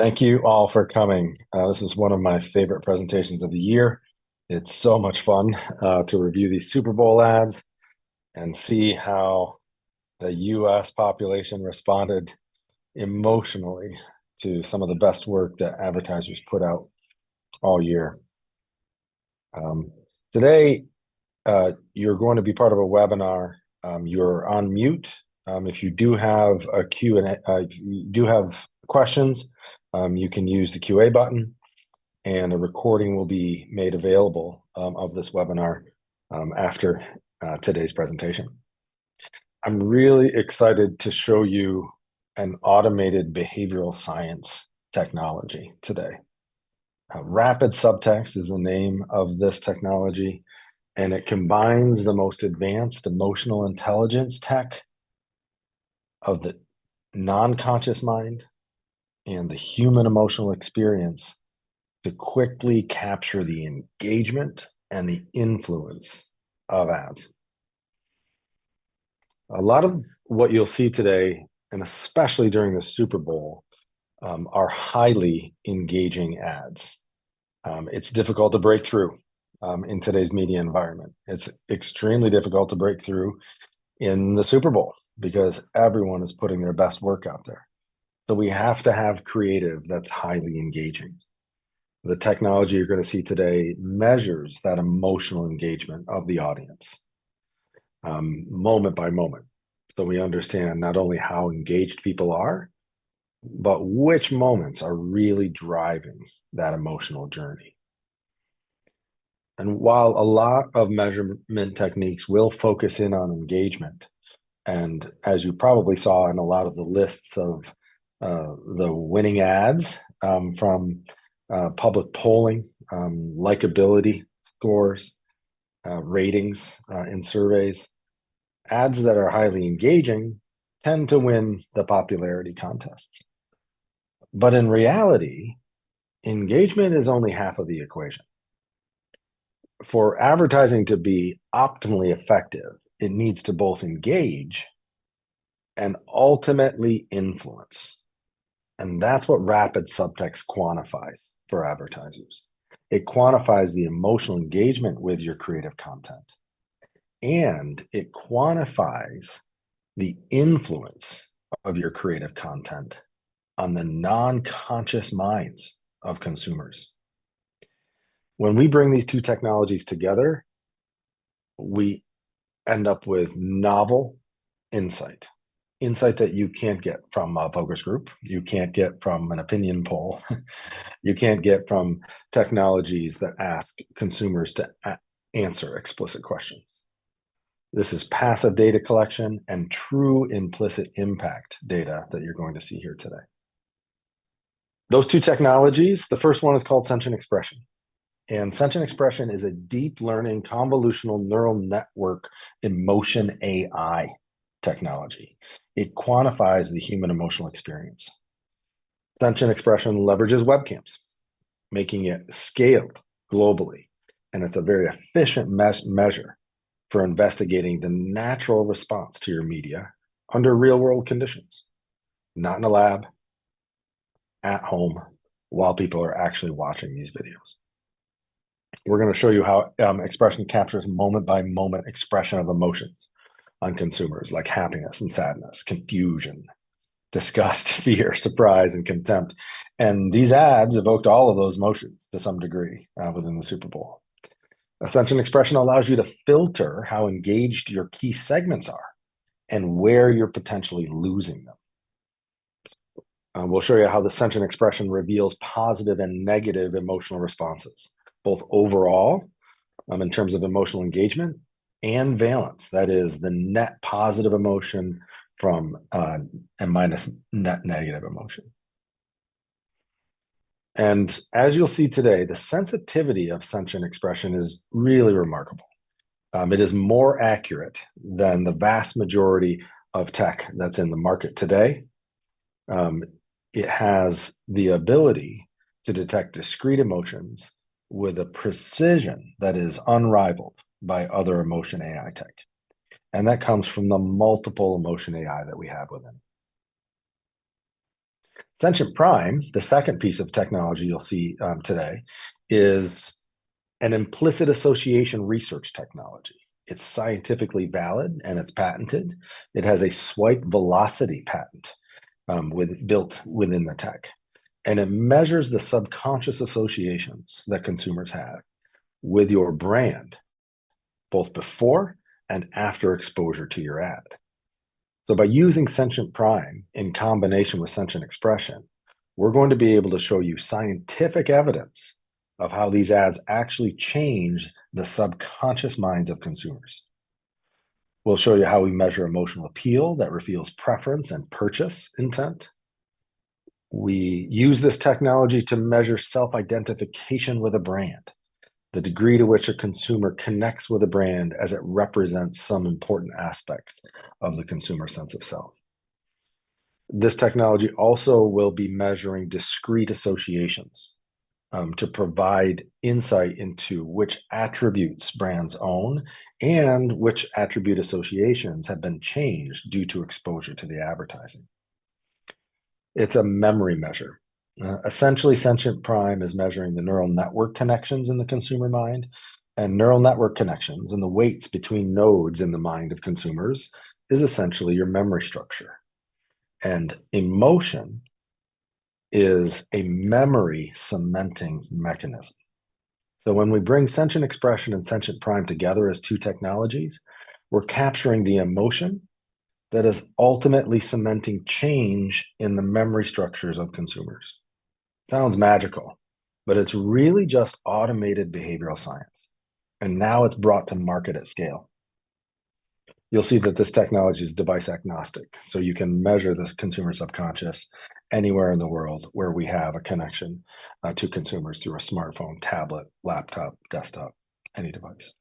Thank you all for coming. This is one of my favorite presentations of the year. It's so much fun to review these Super Bowl ads and see how the US population responded emotionally to some of the best work that advertisers put out all year. Um, Today, you're going to be part of a webinar. You're on mute. If you do have a Q&A, if you do have questions, you can use the QA button, and a recording will be made available of this webinar after today's presentation. I'm really excited to show you an automated behavioral science technology today. Rapid subtext is the name of this technology, and it combines the most advanced emotional intelligence tech of the non-conscious mind and the human emotional experience to quickly capture the engagement and the influence of ads. A lot of what you'll see today, and especially during the Super Bowl, are highly engaging ads. It's difficult to break through in today's media environment. It's extremely difficult to break through in the Super Bowl because everyone is putting their best work out there. So we have to have creative that's highly engaging. The technology you're going to see today measures that emotional engagement of the audience moment by moment. So we understand not only how engaged people are, but which moments are really driving that emotional journey. And while a lot of measurement techniques will focus in on engagement, and as you probably saw in a lot of the lists of the winning ads from public polling, likability scores, ratings in surveys, ads that are highly engaging tend to win the popularity contests. But in reality, engagement is only half of the equation. For advertising to be optimally effective, it needs to both engage and ultimately influence. And that's what rapid subtext quantifies for advertisers. It quantifies the emotional engagement with your creative content, and it quantifies the influence of your creative content on the non-conscious minds of consumers. When we bring these two technologies together, we end up with novel insight that you can't get from a focus group, you can't get from an opinion poll, you can't get from technologies that ask consumers to answer explicit questions. This is passive data collection and true implicit impact data that you're going to see here today. Those two technologies, the first one is called Sentient Expression. And Sentient Expression is a deep learning convolutional neural network emotion AI technology. It quantifies the human emotional experience. Sentient Expression leverages webcams, making it scaled globally. And it's a very efficient measure for investigating the natural response to your media under real world conditions, not in a lab, at home, while people are actually watching these videos. We're going to show you how expression captures moment by moment expression of emotions on consumers, like happiness and sadness, confusion, disgust, fear, surprise, and contempt. And these ads evoked all of those emotions to some degree within the Super Bowl. Sentient Expression allows you to filter how engaged your key segments are and where you're potentially losing them. We'll show you how the Sentient Expression reveals positive and negative emotional responses, both overall in terms of emotional engagement and valence, that is the net positive emotion from and minus net negative emotion. And as you'll see today, the sensitivity of Sentient Expression is really remarkable. It is more accurate than the vast majority of tech that's in the market today. It has the ability to detect discrete emotions with a precision that is unrivaled by other emotion AI tech. And that comes from the multiple emotion AI that we have within. Sentient Prime, the second piece of technology you'll see today, is an implicit association research technology. It's scientifically valid and it's patented. It has a swipe velocity patent built within the tech. And it measures the subconscious associations that consumers have with your brand, both before and after exposure to your ad. So by using Sentient Prime in combination with Sentient Expression, we're going to be able to show you scientific evidence of how these ads actually change the subconscious minds of consumers. We'll show you how we measure emotional appeal that reveals preference and purchase intent. We use this technology to measure self-identification with a brand, the degree to which a consumer connects with a brand as it represents some important aspect of the consumer sense of self. This technology also will be measuring discrete associations to provide insight into which attributes brands own and which attribute associations have been changed due to exposure to the advertising. It's a memory measure. Essentially, Sentient Prime is measuring the neural network connections in the consumer mind, and neural network connections and the weights between nodes in the mind of consumers is essentially your memory structure. And emotion is a memory cementing mechanism. So when we bring Sentient Expression and Sentient Prime together as two technologies, we're capturing the emotion that is ultimately cementing change in the memory structures of consumers. Sounds magical, but it's really just automated behavioral science. And now it's brought to market at scale. You'll see that this technology is device agnostic, so you can measure the consumer subconscious anywhere in the world where we have a connection to consumers through a smartphone, tablet, laptop, desktop, any device.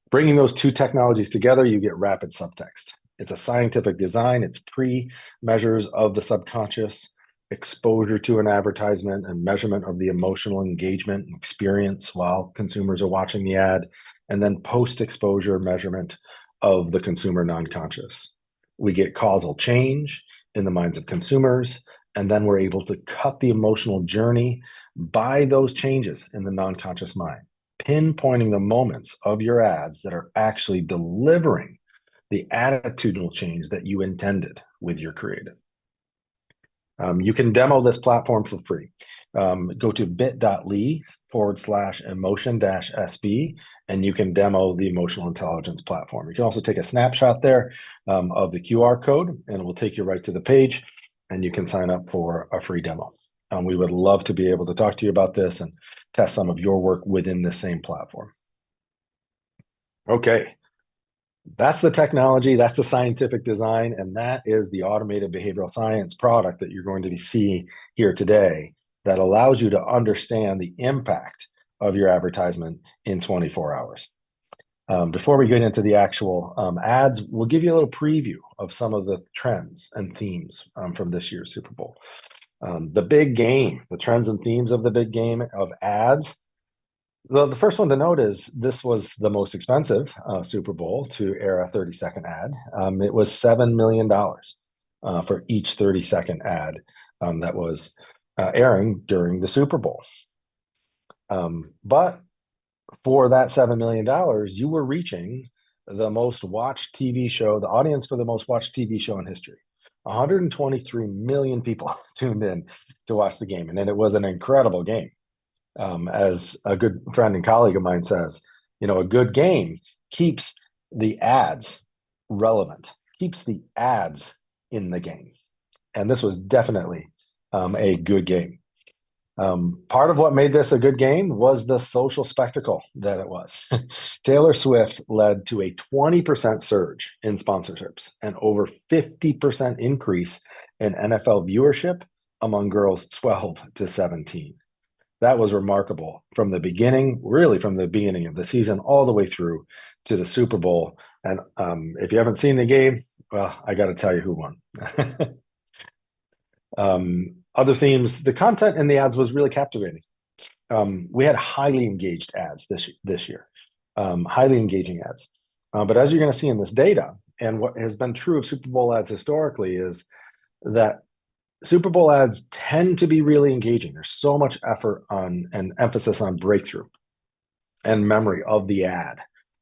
Bringing those two technologies together, you get rapid subtext. It's a scientific design. It's pre-measures of the subconscious, exposure to an advertisement, and measurement of the emotional engagement and experience while consumers are watching the ad, and then post-exposure measurement of the consumer non-conscious. We get causal change in the minds of consumers, and then we're able to cut the emotional journey by those changes in the non-conscious mind, pinpointing the moments of your ads that are actually delivering the attitudinal change that you intended with your creative. You can demo this platform for free. Go to bit.ly/emotion-sb, and you can demo the emotional intelligence platform. You can also take a snapshot there of the QR code, and it will take you right to the page, and you can sign up for a free demo. We would love to be able to talk to you about this and test some of your work within the same platform. Okay. That's the technology, that's the scientific design, and that is the automated behavioral science product that you're going to be seeing here today that allows you to understand the impact of your advertisement in 24 hours. Before we get into the actual ads, we'll give you a little preview of some of the trends and themes from this year's Super Bowl. The big game, the trends and themes of the big game of ads. The first one to note is this was the most expensive Super Bowl to air a 30-second ad. It was $7 million for each 30-second ad that was airing during the Super Bowl. But for that $7 million, you were reaching the most watched TV show, the audience for the most watched TV show in history. 123 million people tuned in to watch the game, and then it was an incredible game. As a good friend and colleague of mine says, a good game keeps the ads relevant, keeps the ads in the game. And this was definitely a good game. Part of what made this a good game was the social spectacle that it was. Taylor Swift led to a 20% surge in sponsorships and over 50% increase in NFL viewership among girls 12 to 17. That was remarkable from the beginning, really from the beginning of the season all the way through to the Super Bowl. And if you haven't seen the game, well, I got to tell you who won. Other themes, the content in the ads was really captivating. We had highly engaged ads this year, highly engaging ads. But as you're going to see in this data, and what has been true of Super Bowl ads historically is that Super Bowl ads tend to be really engaging. There's so much effort on and emphasis on breakthrough and memory of the ad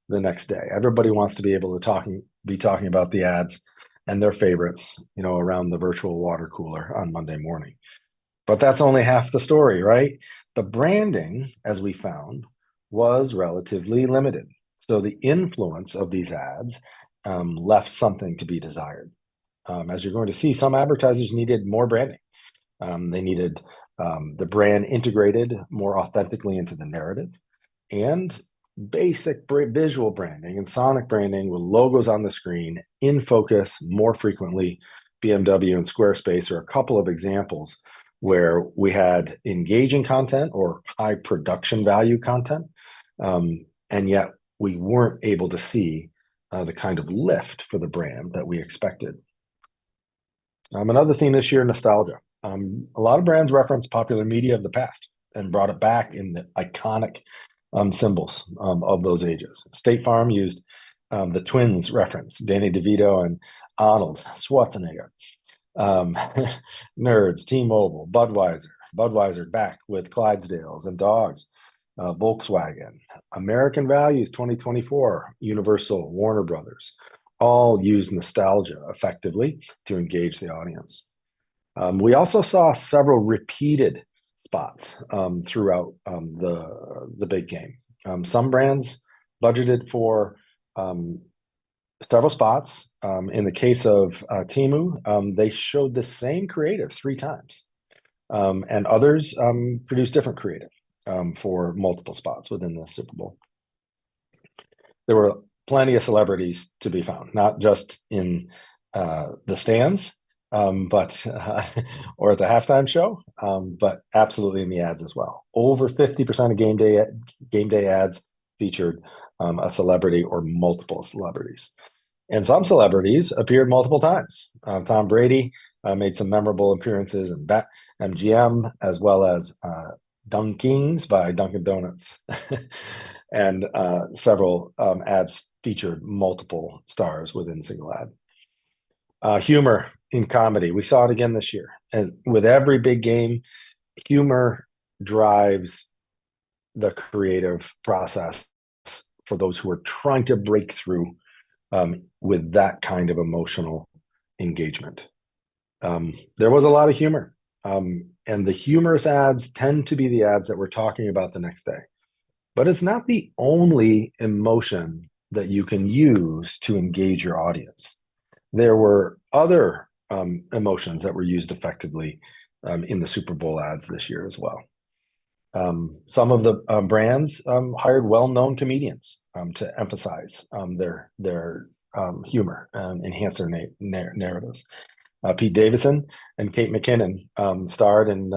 the next day. Everybody wants to be able to be talking about the ads and their favorites, around the virtual water cooler on Monday morning. But that's only half the story, right? The branding, as we found, was relatively limited. So the influence of these ads left something to be desired. As you're going to see, some advertisers needed more branding. They needed the brand integrated more authentically into the narrative, and basic visual branding and sonic branding with logos on the screen in focus more frequently. BMW and Squarespace are a couple of examples where we had engaging content or high production value content, and yet we weren't able to see the kind of lift for the brand that we expected. Another theme this year, nostalgia. A lot of brands reference popular media of the past and brought it back in the iconic symbols of those ages. State Farm used the twins reference, Danny DeVito and Arnold Schwarzenegger. Nerds, T-Mobile, Budweiser back with Clydesdales and dogs, Volkswagen, American Values 2024, Universal, Warner Brothers, all use nostalgia effectively to engage the audience. We also saw several repeated spots throughout the big game. Some brands budgeted for several spots. In the case of Temu, they showed the same creative 3 times, and others produced different creative for multiple spots within the Super Bowl. There were plenty of celebrities to be found, not just in the stands, but or at the halftime show, but absolutely in the ads as well. Over 50% of game day ads featured a celebrity or multiple celebrities. And some celebrities appeared multiple times. Tom Brady made some memorable appearances in MGM, as well as Dunkings by Dunkin' Donuts. And several ads featured multiple stars within single ad. Humor in comedy. We saw it again this year. And with every big game, humor drives the creative process for those who are trying to break through with that kind of emotional engagement. There was a lot of humor. And the humorous ads tend to be the ads that we're talking about the next day. But it's not the only emotion that you can use to engage your audience. There were other emotions that were used effectively in the Super Bowl ads this year as well. Some of the brands hired well-known comedians to emphasize their humor and enhance their narratives. Pete Davidson and Kate McKinnon starred in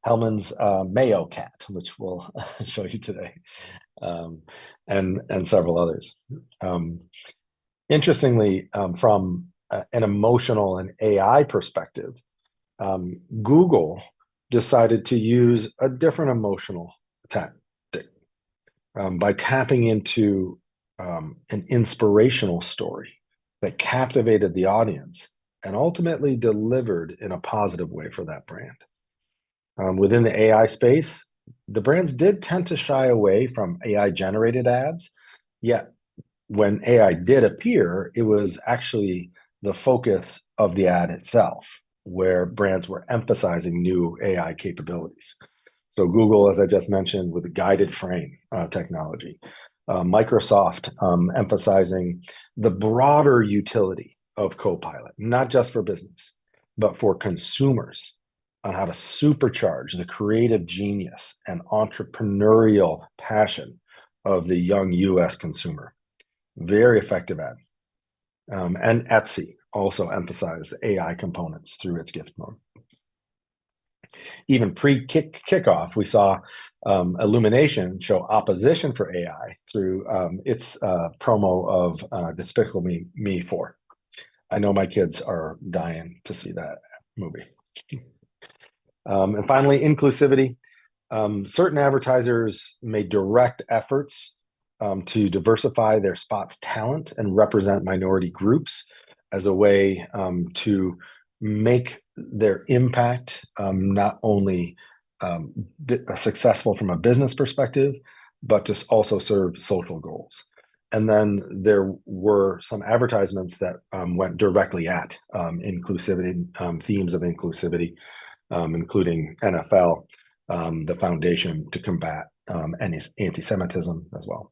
Hellman's Mayo Cat, which we'll show you today, and several others. Interestingly, from an emotional and AI perspective, Google decided to use a different emotional tactic by tapping into an inspirational story that captivated the audience and ultimately delivered in a positive way for that brand. Within the AI space, the brands did tend to shy away from AI-generated ads, yet when AI did appear, it was actually the focus of the ad itself, where brands were emphasizing new AI capabilities. So Google, as I just mentioned, with the guided frame technology. Microsoft emphasizing the broader utility of Copilot, not just for business, but for consumers, on how to supercharge the creative genius and entrepreneurial passion of the young US consumer. Very effective ad. And Etsy also emphasized AI components through its gift mode. Even pre-kickoff, we saw Illumination show opposition for AI through its promo of Despicable Me 4. I know my kids are dying to see that movie. And finally, inclusivity. Certain advertisers made direct efforts to diversify their spots talent and represent minority groups as a way to make their impact not only successful from a business perspective, but to also serve social goals. And then there were some advertisements that went directly at inclusivity, themes of inclusivity, including NFL, the Foundation to Combat Anti-Semitism as well.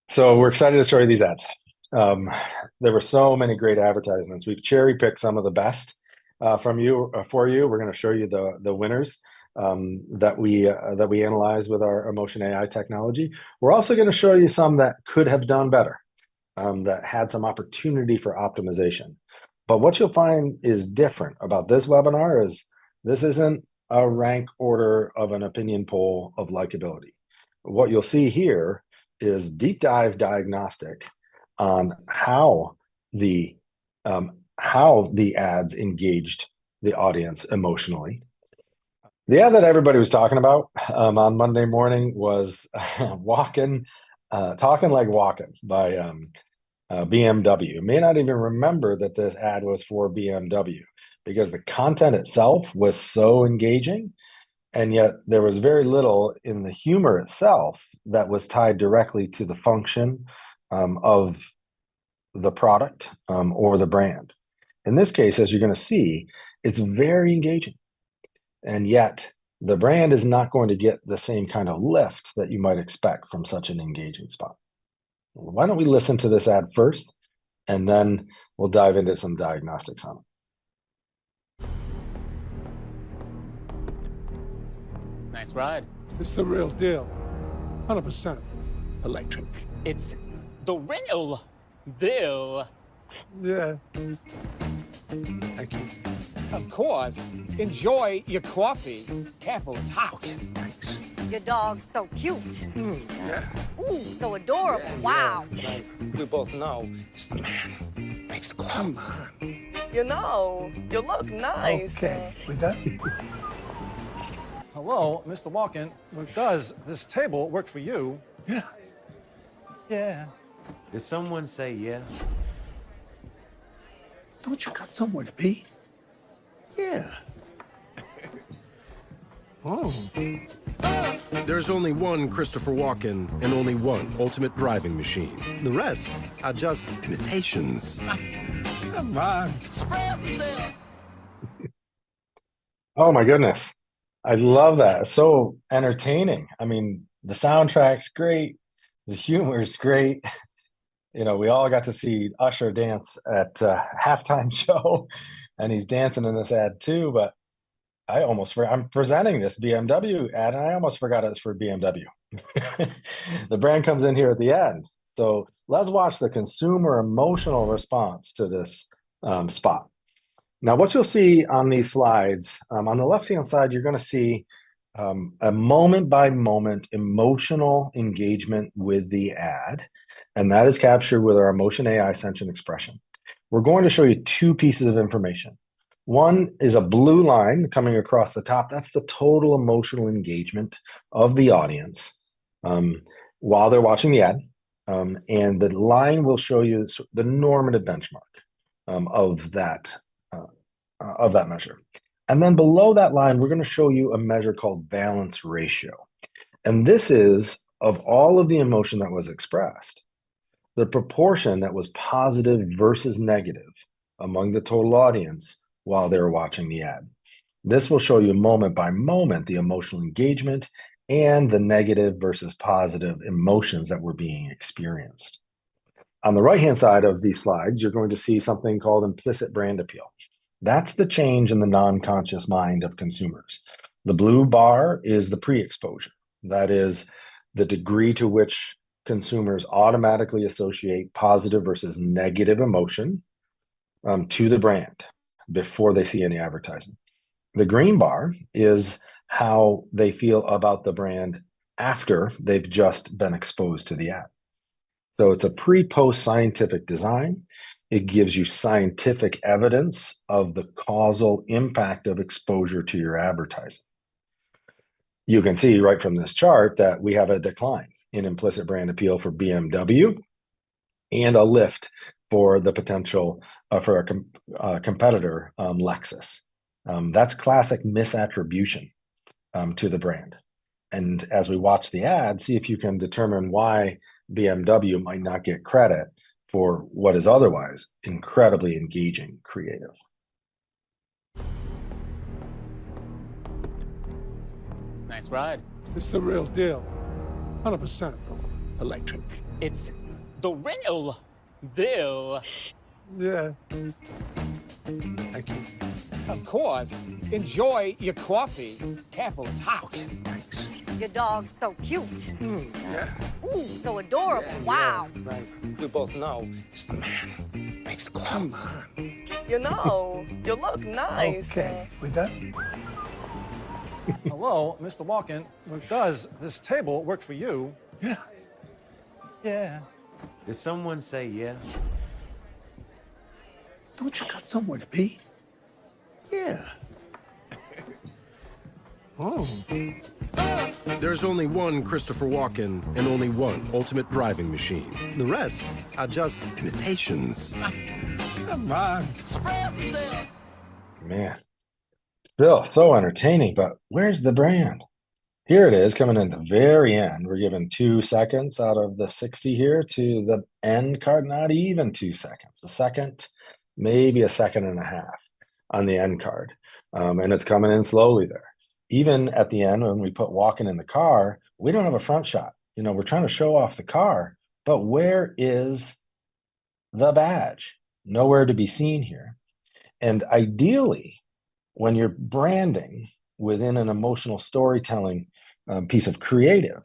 So we're excited to show you these ads. There were so many great advertisements. We've cherry-picked some of the best for you. We're going to show you the winners that we analyze with our Emotion AI technology. We're also going to show you some that could have done better, that had some opportunity for optimization. But what you'll find is different about this webinar is this isn't a rank order of an opinion poll of likability. What you'll see here is deep dive diagnostic on how the ads engaged the audience emotionally. The ad that everybody was talking about on Monday morning was Talking Like Walking by BMW. You may not even remember that this ad was for BMW because the content itself was so engaging, and yet there was very little in the humor itself that was tied directly to the function of the product or the brand. In this case, as you're going to see, it's very engaging. And yet the brand is not going to get the same kind of lift that you might expect from such an engaging spot. Why don't we listen to this ad first, and then we'll dive into some diagnostics on it. Nice ride. It's the real deal. 100% electric. It's the real deal. Yeah. Thank you. Of course. Enjoy your coffee. Careful, it's hot. Okay, thanks. Your dog's so cute. Yeah. Ooh, so adorable. Wow. We both know it's the man. Makes the clothes. You know, you look nice. Okay, we done? Hello, Mr. Walken. Does this table work for you? Yeah. Yeah. Did someone say yeah? Don't you got somewhere to be? Yeah. Oh. There's only one Christopher Walken and only one ultimate driving machine. The rest are just imitations. Come on. Oh my goodness. I love that. It's so entertaining. I mean, the soundtrack's great. The humor's great. You know, we all got to see Usher dance at halftime show, and he's dancing in this ad too. But I'm presenting this BMW ad, and I almost forgot it's for BMW. The brand comes in here at the end. So let's watch the consumer emotional response to this spot. Now, what you'll see on these slides, on the left-hand side, you're going to see a moment-by-moment emotional engagement with the ad, and that is captured with our Emotion AI Sentient Expression. We're going to show you two pieces of information. One is a blue line coming across the top. That's the total emotional engagement of the audience while they're watching the ad, and the line will show you the normative benchmark of that measure. And then below that line, we're going to show you a measure called valence ratio. And this is, of all of the emotion that was expressed, the proportion that was positive versus negative among the total audience while they were watching the ad. This will show you moment by moment the emotional engagement and the negative versus positive emotions that were being experienced. On the right-hand side of these slides, you're going to see something called implicit brand appeal. That's the change in the non-conscious mind of consumers. The blue bar is the pre-exposure. That is the degree to which consumers automatically associate positive versus negative emotion to the brand before they see any advertising. The green bar is how they feel about the brand after they've just been exposed to the ad. So it's a pre-post scientific design. It gives you scientific evidence of the causal impact of exposure to your advertising. You can see right from this chart that we have a decline in implicit brand appeal for BMW and a lift for the potential for a competitor, Lexus. That's classic misattribution to the brand. And as we watch the ad, see if you can determine why BMW might not get credit for what is otherwise incredibly engaging creative. Nice ride. It's the real deal. 100%. Electric. It's the real deal. Yeah. Thank you. Of course. Enjoy your coffee. Careful, it's hot. Thanks. Your dog's so cute. Yeah. Ooh, so adorable. Wow. Right. We both know it's the man. Makes the Come clothes. on. You know, you look nice. Okay. We done? Hello, Mr. Walken. Does this table work for you? Yeah. Yeah. Did someone say yeah? Don't you got somewhere to be? Yeah. Oh. There's only one Christopher Walken and only one ultimate driving machine. The rest are just imitations. Come on. Man, still so entertaining, but where's the brand? Here it is coming in the very end. We're given 2 seconds out of the 60 here to the end card, not even 2 seconds. A second, maybe a second and a half on the end card. And it's coming in slowly there. Even at the end, when we put Walken in the car, we don't have a front shot. You know, we're trying to show off the car, but where is the badge? Nowhere to be seen here. And ideally, when you're branding within an emotional storytelling piece of creative,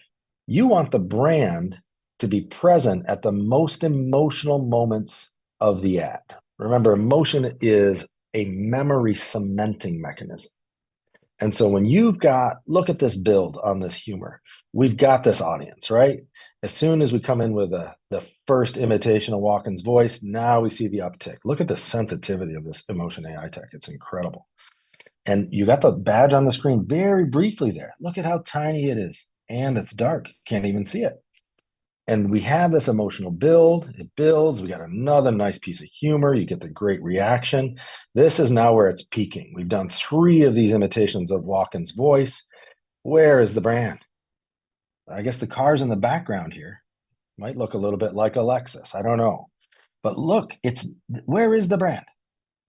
you want the brand to be present at the most emotional moments of the ad. Remember, emotion is a memory cementing mechanism. And so when you've got, look at this build on this humor, we've got this audience, right? As soon as we come in with the first imitation of Walken's voice, now we see the uptick. Look at the sensitivity of this emotion AI tech. It's incredible. And you got the badge on the screen very briefly there. Look at how tiny it is. And it's dark. Can't even see it. And we have this emotional build. It builds. We got another nice piece of humor. You get the great reaction. This is now where it's peaking. We've done 3 of these imitations of Walken's voice. Where is the brand? I guess the cars in the background here might look a little bit like a Lexus. I don't know. But look, where is the brand?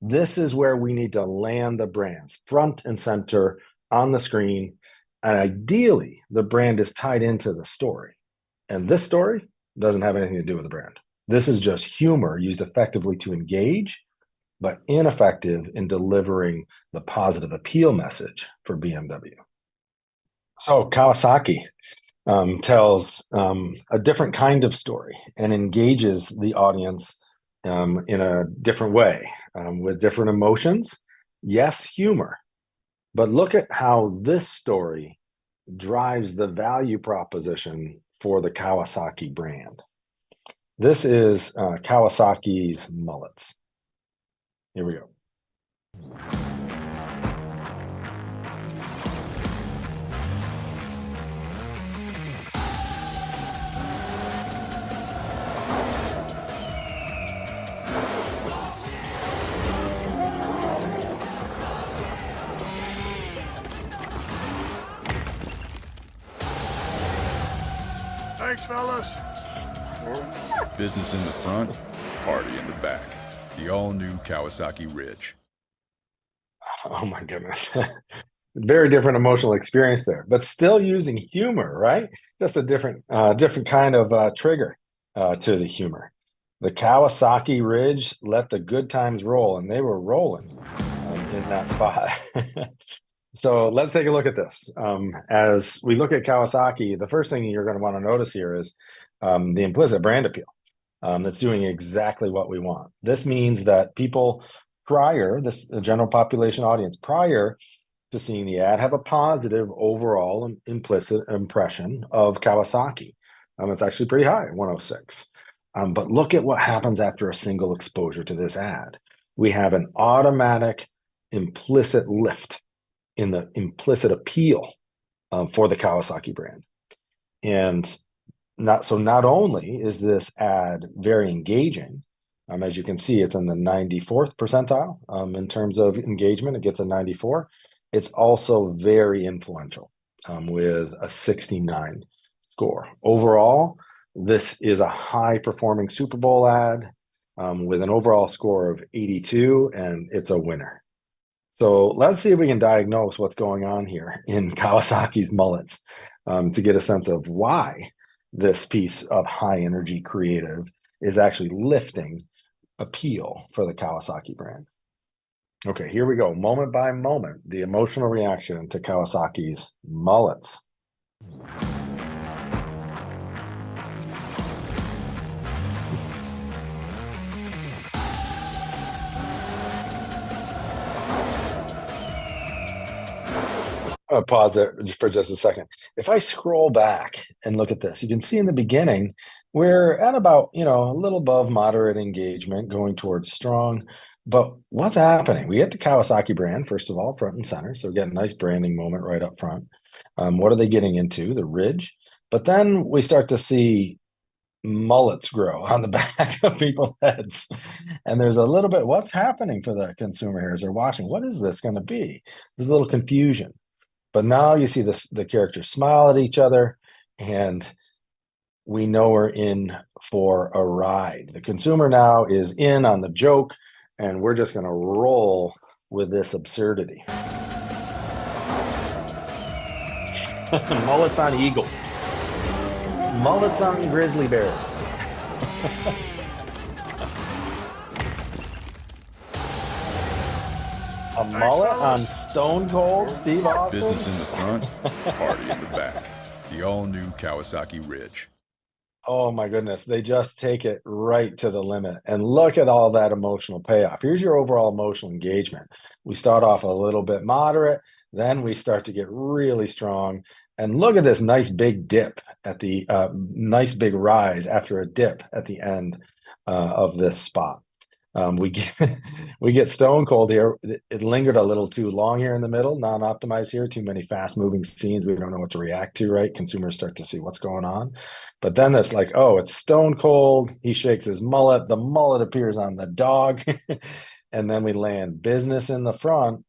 This is where we need to land the brands front and center on the screen. And ideally, the brand is tied into the story. And this story doesn't have anything to do with the brand. This is just humor used effectively to engage, but ineffective in delivering the positive appeal message for BMW. So Kawasaki tells a different kind of story and engages the audience in a different way with different emotions. Yes, humor, but look at how this story drives the value proposition for the Kawasaki brand. This is Kawasaki's mullets. Here we go. Thanks, fellas. Business in the front, party in the back. The all-new Kawasaki Ridge. Oh my goodness. Very different emotional experience there, but still using humor, right? Just a different kind of trigger to the humor. The Kawasaki Ridge let the good times roll, and they were rolling in that spot. So let's take a look at this. As we look at Kawasaki, the first thing you're going to want to notice here is the implicit brand appeal. That's doing exactly what we want. This means that people the general population audience, prior to seeing the ad, have a positive overall implicit impression of Kawasaki. It's actually pretty high, 106. But look at what happens after a single exposure to this ad. We have an automatic implicit lift in the implicit appeal for the Kawasaki brand. And not only is this ad very engaging, As you can see, it's in the 94th percentile in terms of engagement. It gets a 94. It's also very influential with a 69 score. Overall, this is a high-performing Super Bowl ad with an overall score of 82, and it's a winner. So let's see if we can diagnose what's going on here in Kawasaki's mullets to get a sense of why this piece of high-energy creative is actually lifting appeal for the Kawasaki brand. Okay, here we go. Moment by moment, the emotional reaction to Kawasaki's mullets. I'll pause there for just a second. If I scroll back and look at this, you can see in the beginning, we're at about, a little above moderate engagement going towards strong. But what's happening? We get the Kawasaki brand, first of all, front and center. So we get a nice branding moment right up front. What are they getting into? The ridge. But then we start to see mullets grow on the back of people's heads. And there's a little bit, what's happening for the consumer here as they're watching? What is this going to be? There's a little confusion. But now you see the characters smile at each other, and we know we're in for a ride. The consumer now is in on the joke, and we're just going to roll with this absurdity. Mullets on eagles. Mullets on grizzly bears. A mullet on Stone Cold Steve Austin. Business in the front, party in the back. The all-new Kawasaki Ridge. Oh my goodness, they just take it right to the limit. And look at all that emotional payoff. Here's your overall emotional engagement. We start off a little bit moderate, then we start to get really strong. And look at this nice big dip at the nice big rise after a dip at the end of this spot. We get Stone Cold here. It lingered a little too long here in the middle, non-optimized here, too many fast-moving scenes. We don't know what to react to, right? Consumers start to see what's going on. But then it's like, oh, it's Stone Cold. He shakes his mullet. The mullet appears on the dog. And then we land business in the front,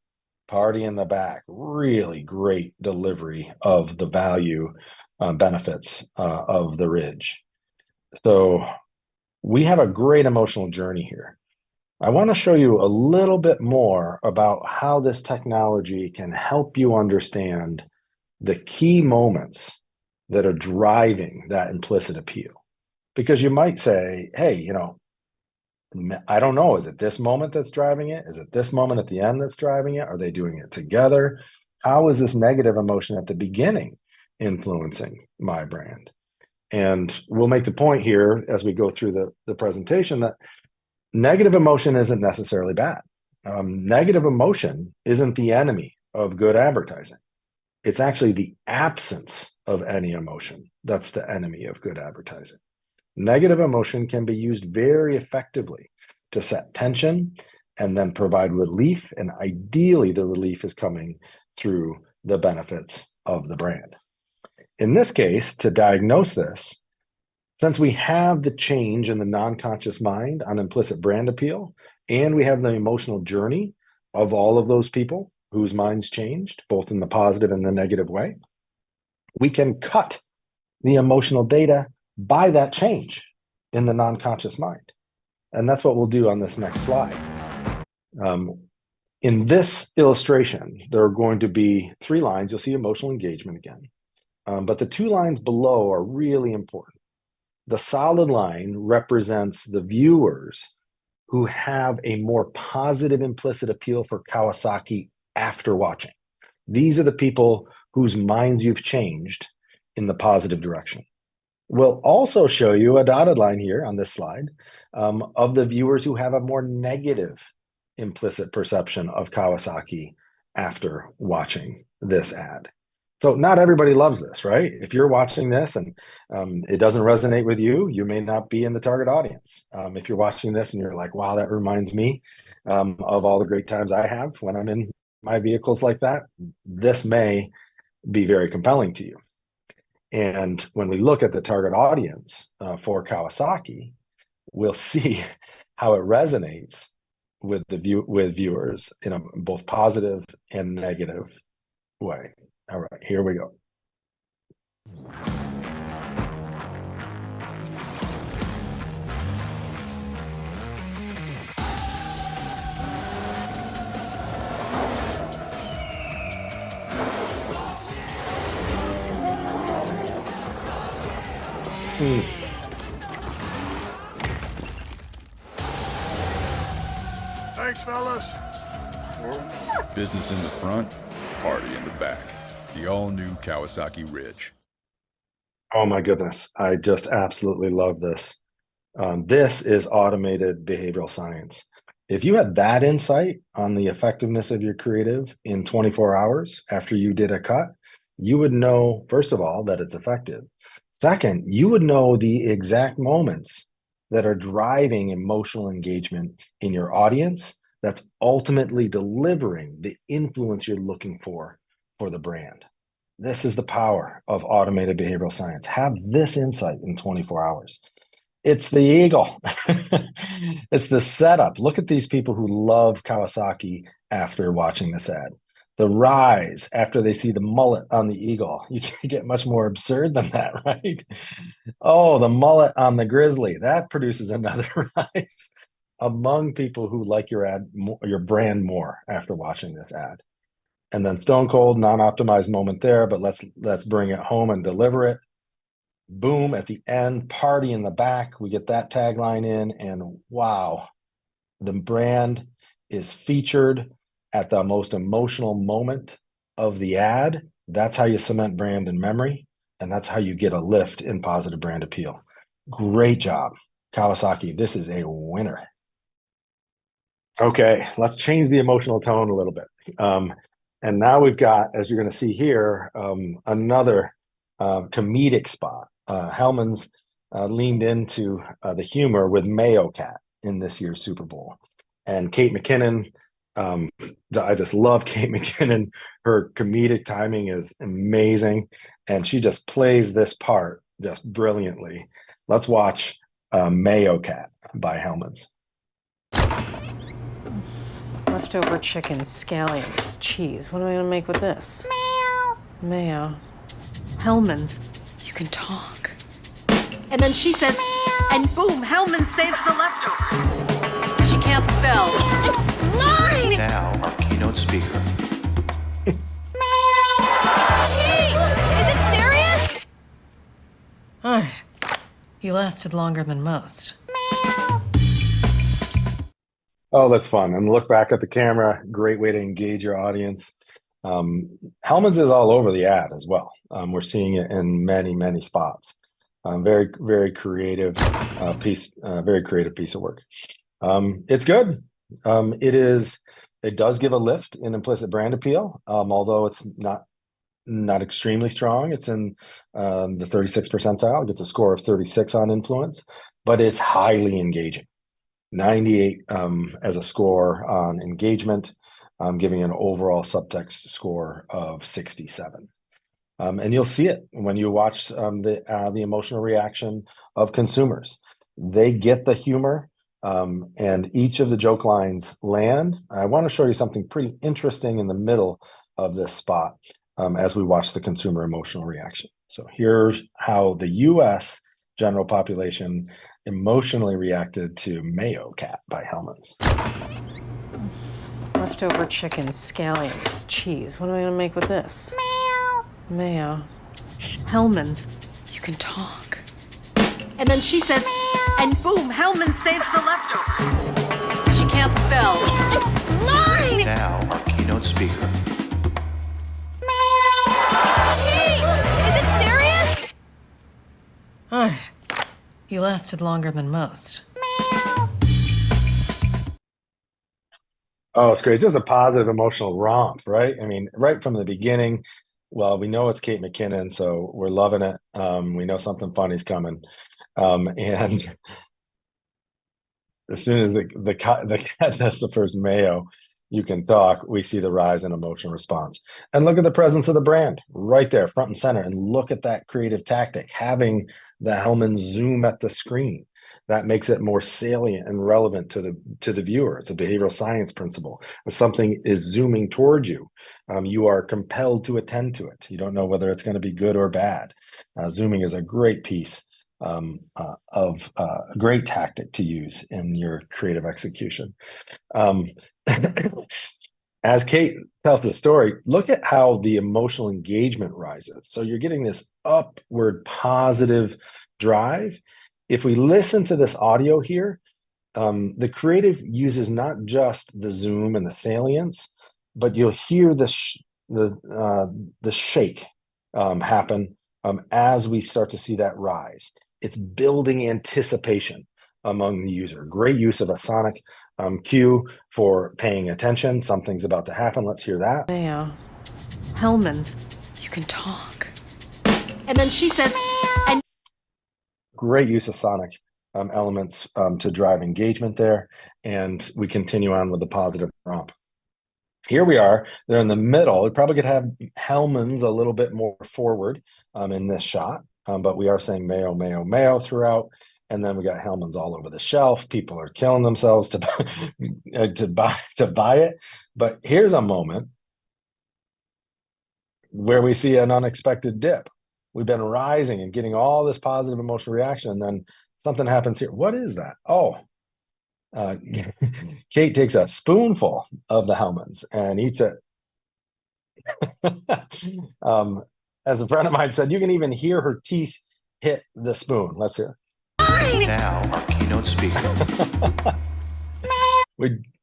party in the back. Really great delivery of the value benefits of the Ridge. So we have a great emotional journey here. I want to show you a little bit more about how this technology can help you understand the key moments that are driving that implicit appeal. Because you might say, hey, I don't know, is it this moment that's driving it? Is it this moment at the end that's driving it? Are they doing it together? How is this negative emotion at the beginning influencing my brand? And we'll make the point here as we go through the presentation that negative emotion isn't necessarily bad. Negative emotion isn't the enemy of good advertising. It's actually the absence of any emotion that's the enemy of good advertising. Negative emotion can be used very effectively to set tension and then provide relief. And ideally, the relief is coming through the benefits of the brand. In this case, to diagnose this, since we have the change in the non-conscious mind on implicit brand appeal, and we have the emotional journey of all of those people whose minds changed, both in the positive and the negative way, we can cut the emotional data by that change in the non-conscious mind. And that's what we'll do on this next slide. In this illustration, there are going to be 3 lines. You'll see emotional engagement again. But the 2 lines below are really important. The solid line represents the viewers who have a more positive implicit appeal for Kawasaki after watching. These are the people whose minds you've changed in the positive direction. We'll also show you a dotted line here on this slide of the viewers who have a more negative implicit perception of Kawasaki after watching this ad. So not everybody loves this, right? If you're watching this and it doesn't resonate with you, you may not be in the target audience. If you're watching this and you're like, wow, that reminds me of all the great times I have when I'm in my vehicles like that, this may be very compelling to you. And when we look at the target audience for Kawasaki, we'll see how it resonates with with viewers in a both positive and negative way. All right, here we go. Thanks, fellas. Business in the front, party in the back. The all-new Kawasaki Ridge. Oh my goodness, I just absolutely love this. This is automated behavioral science. If you had that insight on the effectiveness of your creative in 24 hours after you did a cut, you would know, first of all, that it's effective. Second, you would know the exact moments that are driving emotional engagement in your audience that's ultimately delivering the influence you're looking for the brand. This is the power of automated behavioral science. Have this insight in 24 hours. It's the eagle. It's the setup. Look at these people who love Kawasaki after watching this ad. The rise after they see the mullet on the eagle. You can't get much more absurd than that, right? Oh, the mullet on the grizzly. That produces another rise among people who like your ad, your brand more after watching this ad. And then stone cold, non-optimized moment there, but let's bring it home and deliver it. Boom, at the end, party in the back. We get that tagline in, and wow, the brand is featured at the most emotional moment of the ad. That's how you cement brand in memory, and that's how you get a lift in positive brand appeal. Great job, Kawasaki. This is a winner. Okay, let's change the emotional tone a little bit. And now we've got, as you're going to see here, another comedic spot. Hellman's leaned into the humor with Mayo Cat in this year's Super Bowl. And Kate McKinnon, I just love Kate McKinnon. Her comedic timing is amazing, and she just plays this part just brilliantly. Let's watch Mayo Cat by Hellman's. Leftover chicken, scallions, cheese. What am I gonna make with this? Meow. Mayo. Hellman's, you can talk. And then she says, and boom, Hellman saves the leftovers. She can't spell. Mine! Now, our keynote speaker. Hey, is it serious? You lasted longer than most. Oh, that's fun. And look back at the camera. Great way to engage your audience. Hellman's is all over the ad as well. We're seeing it in many, many spots. Very, very creative piece. Very creative piece of work. It's good. It does give a lift in implicit brand appeal, although it's not extremely strong. It's in the 36th percentile. It gets a score of 36 on influence, but it's highly engaging. 98 as a score on engagement, giving an overall subtext score of 67. And you'll see it when you watch the emotional reaction of consumers. They get the humor, and each of the joke lines land. I want to show you something pretty interesting in the middle of this spot as we watch the consumer emotional reaction. So here's how the US general population emotionally reacted to Mayo Cat by Hellman's. Leftover chicken, scallions, cheese. What am I gonna make with this? Meow. Mayo. Hellman's, you can talk. And then she says, and boom, Hellman saves the leftovers. She can't spell. Mine! Now, our keynote speaker. Hey, is it serious? You lasted longer than most. Oh, it's great. Just a positive emotional romp, right? I mean, right from the beginning, well, we know it's Kate McKinnon, so we're loving it. We know something funny's coming. And as soon as the cat does the first mayo, you can talk, we see the rise in emotional response. And look at the presence of the brand right there, front and center. And look at that creative tactic, having the Hellman zoom at the screen. That makes it more salient and relevant to the viewer. It's a behavioral science principle. If something is zooming towards you, you are compelled to attend to it. You don't know whether it's going to be good or bad. Zooming is a great piece of a great tactic to use in your creative execution. As Kate tells the story, look at how the emotional engagement rises. So you're getting this upward positive drive. If we listen to this audio here, the creative uses not just the zoom and the salience, but you'll hear the shake happen as we start to see that rise. It's building anticipation among the user. Great use of a sonic cue for paying attention. Something's about to happen. Let's hear that. Yeah. Hellman's, you can talk. And then she says, and great use of sonic elements to drive engagement there. And we continue on with the positive prompt. Here we are. They're in the middle. We probably could have Hellman's a little bit more forward in this shot, but we are saying mayo, mayo, mayo throughout. And then we got Hellman's all over the shelf. People are killing themselves to buy it. But here's a moment where we see an unexpected dip. We've been rising and getting all this positive emotional reaction, and then something happens here. What is that? Oh, Kate takes a spoonful of the Hellman's and eats it. As a friend of mine said, you can even hear her teeth hit the spoon. Let's hear. Now, our keynote speaker.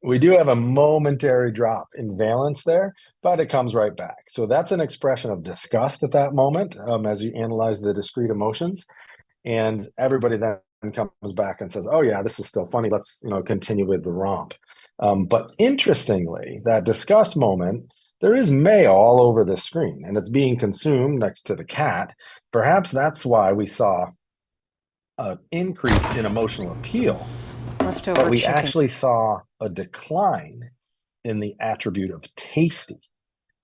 We do have a momentary drop in valence there, but it comes right back. So that's an expression of disgust at that moment as you analyze the discrete emotions. And everybody then comes back and says, oh yeah, this is still funny. Let's continue with the romp. But interestingly, that disgust moment, there is mayo all over the screen and it's being consumed next to the cat. Perhaps that's why we saw an increase in emotional appeal. Leftover but we chicken. actually saw a decline in the attribute of tasty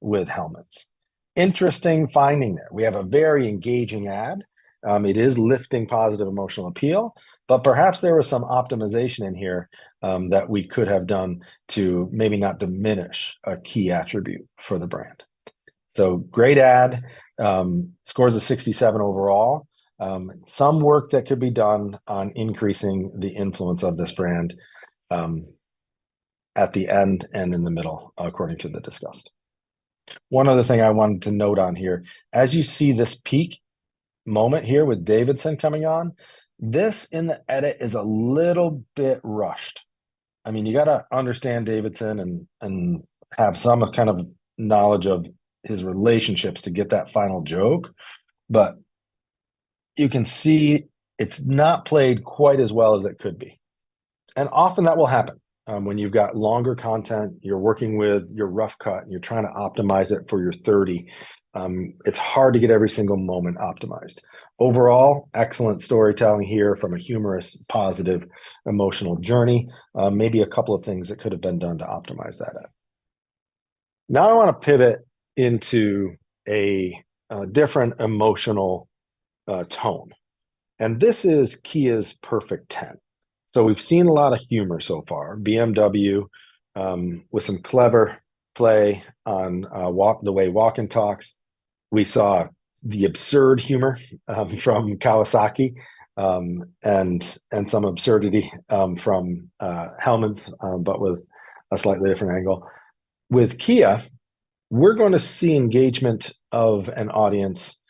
with Hellman's. Interesting finding there. We have a very engaging ad. It is lifting positive emotional appeal, but perhaps there was some optimization in here that we could have done to maybe not diminish a key attribute for the brand. So great ad, scores a 67 overall. Some work that could be done on increasing the influence of this brand at the end and in the middle, according to the discussed. One other thing I wanted to note on here, as you see this peak moment here with Davidson coming on, this in the edit is a little bit rushed. I mean, you got to understand Davidson and have some kind of knowledge of his relationships to get that final joke, but you can see it's not played quite as well as it could be. And often that will happen when you've got longer content, you're working with your rough cut, and you're trying to optimize it for your 30. It's hard to get every single moment optimized. Overall, excellent storytelling here from a humorous, positive, emotional journey. Maybe a couple of things that could have been done to optimize that out. Now I want to pivot into a different emotional tone. And this is Kia's Perfect 10. So we've seen a lot of humor so far. BMW with some clever play on the way Walken talks. We saw the absurd humor from Kawasaki and some absurdity from Hellman's, but with a slightly different angle. With Kia, we're going to see engagement of an audience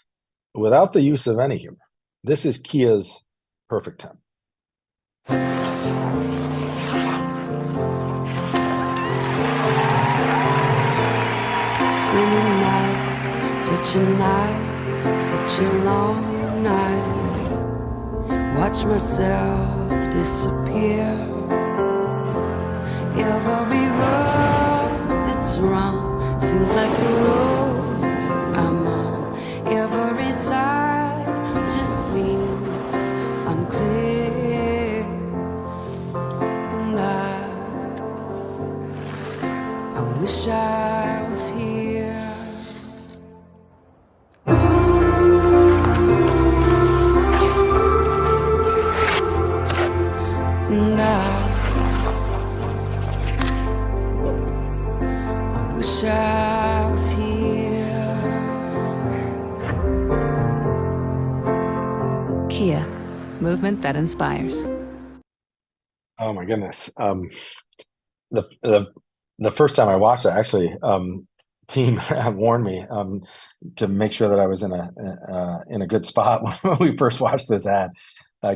without the use of any humor. This is Kia's Perfect 10. It's been a night, such a night, such a long night. Watch myself disappear. Every road that's wrong seems like the road I'm on. Every side just seems unclear. And I wish I was here. movement that inspires. Oh my goodness. The first time I watched it, actually, team warned me to make sure that I was in a good spot when we first watched this ad.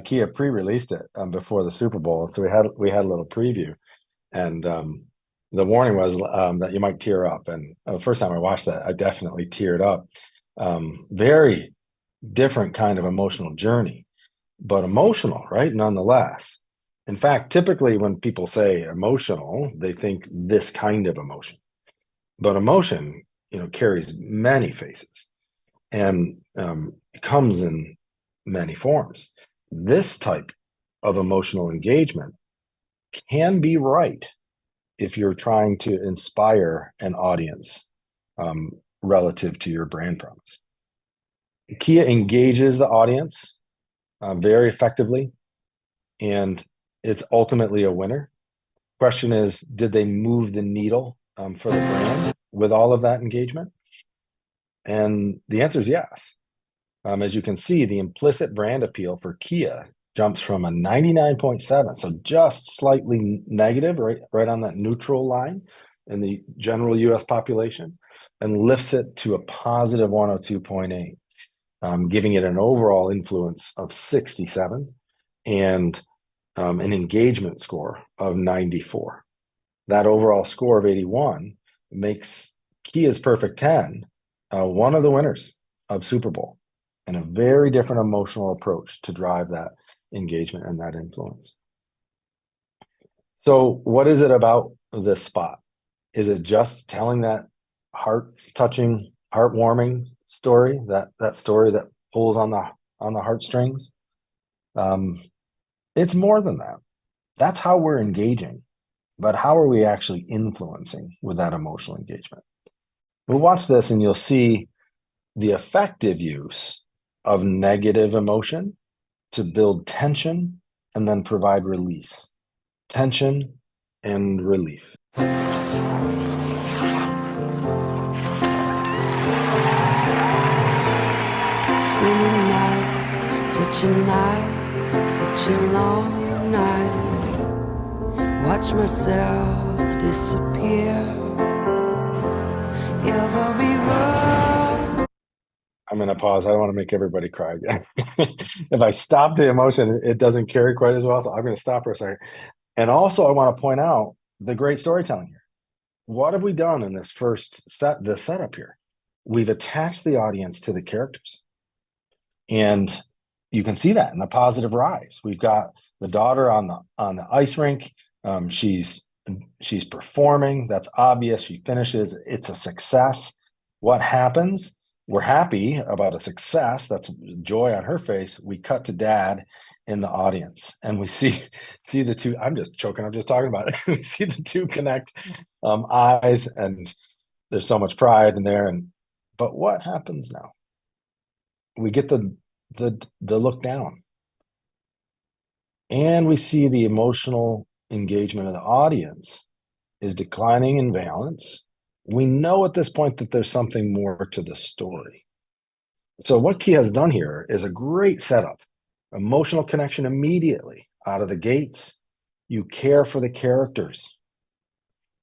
Kia pre-released it before the Super Bowl, so we had a little preview, and the warning was that you might tear up. And the first time I watched that, I definitely teared up. Very different kind of emotional journey, but emotional, right? Nonetheless. In fact, typically when people say emotional, they think this kind of emotion. But emotion, carries many faces, and it comes in many forms. This type of emotional engagement can be right if you're trying to inspire an audience relative to your brand promise. Kia engages the audience very effectively, and it's ultimately a winner. Question is, did they move the needle for the brand with all of that engagement? And the answer is yes. As you can see, the implicit brand appeal for Kia jumps from a 99.7, so just slightly negative, right on that neutral line in the general US population, and lifts it to a positive 102.8, giving it an overall influence of 67 and an engagement score of 94. That overall score of 81 makes Kia's Perfect 10 one of the winners of Super Bowl, and a very different emotional approach to drive that engagement and that influence. So what is it about this spot? Is it just telling that heart-touching, heartwarming story, that story that pulls on the heartstrings? It's more than that. That's how we're engaging, but how are we actually influencing with that emotional engagement? We'll watch this and you'll see the effective use of negative emotion to build tension and then provide release. Tension and relief. It's been a night, such a night, such a long night. Watch myself disappear. Every road. I'm going to pause. I don't want to make everybody cry again. If I stop the emotion, it doesn't carry quite as well. So I'm going to stop for a second. And also, I want to point out the great storytelling here. What have we done in this first setup here? We've attached the audience to the characters. And you can see that in the positive rise. We've got the daughter on the ice rink. She's performing. That's obvious. She finishes. It's a success. What happens? We're happy about a success. That's joy on her face. We cut to dad in the audience, and we see the two. I'm just choking. I'm just talking about it. We see the two connect eyes, and there's so much pride in there. But what happens now? We get the look down, and we see the emotional engagement of the audience is declining in valence. We know at this point that there's something more to the story. So what Kia has done here is a great setup. Emotional connection immediately out of the gates. You care for the characters.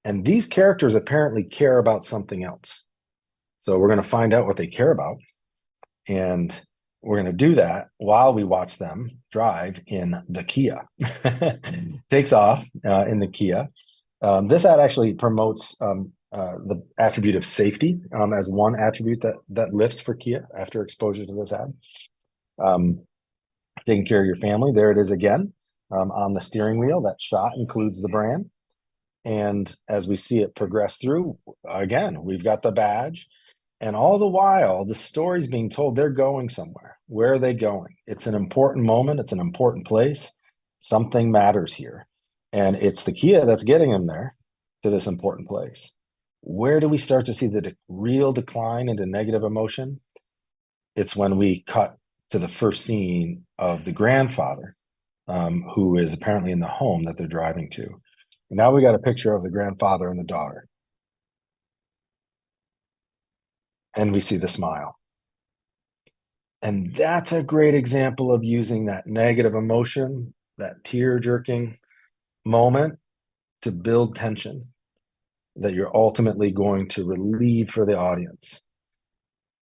And these characters apparently care about something else. So we're going to find out what they care about. And we're going to do that while we watch them drive in the Kia. Takes off in the Kia. This ad actually promotes the attribute of safety as one attribute that lifts for Kia after exposure to this ad. Taking care of your family. There it is again on the steering wheel. That shot includes the brand. And as we see it progress through, again, we've got the badge. And all the while, the story's being told they're going somewhere. Where are they going? It's an important moment. It's an important place. Something matters here. And it's the Kia that's getting them there to this important place. Where do we start to see the real decline into negative emotion? It's when we cut to the first scene of the grandfather, who is apparently in the home that they're driving to. And now we got a picture of the grandfather and the daughter. And we see the smile. And that's a great example of using that negative emotion, that tear-jerking moment, to build tension that you're ultimately going to relieve for the audience.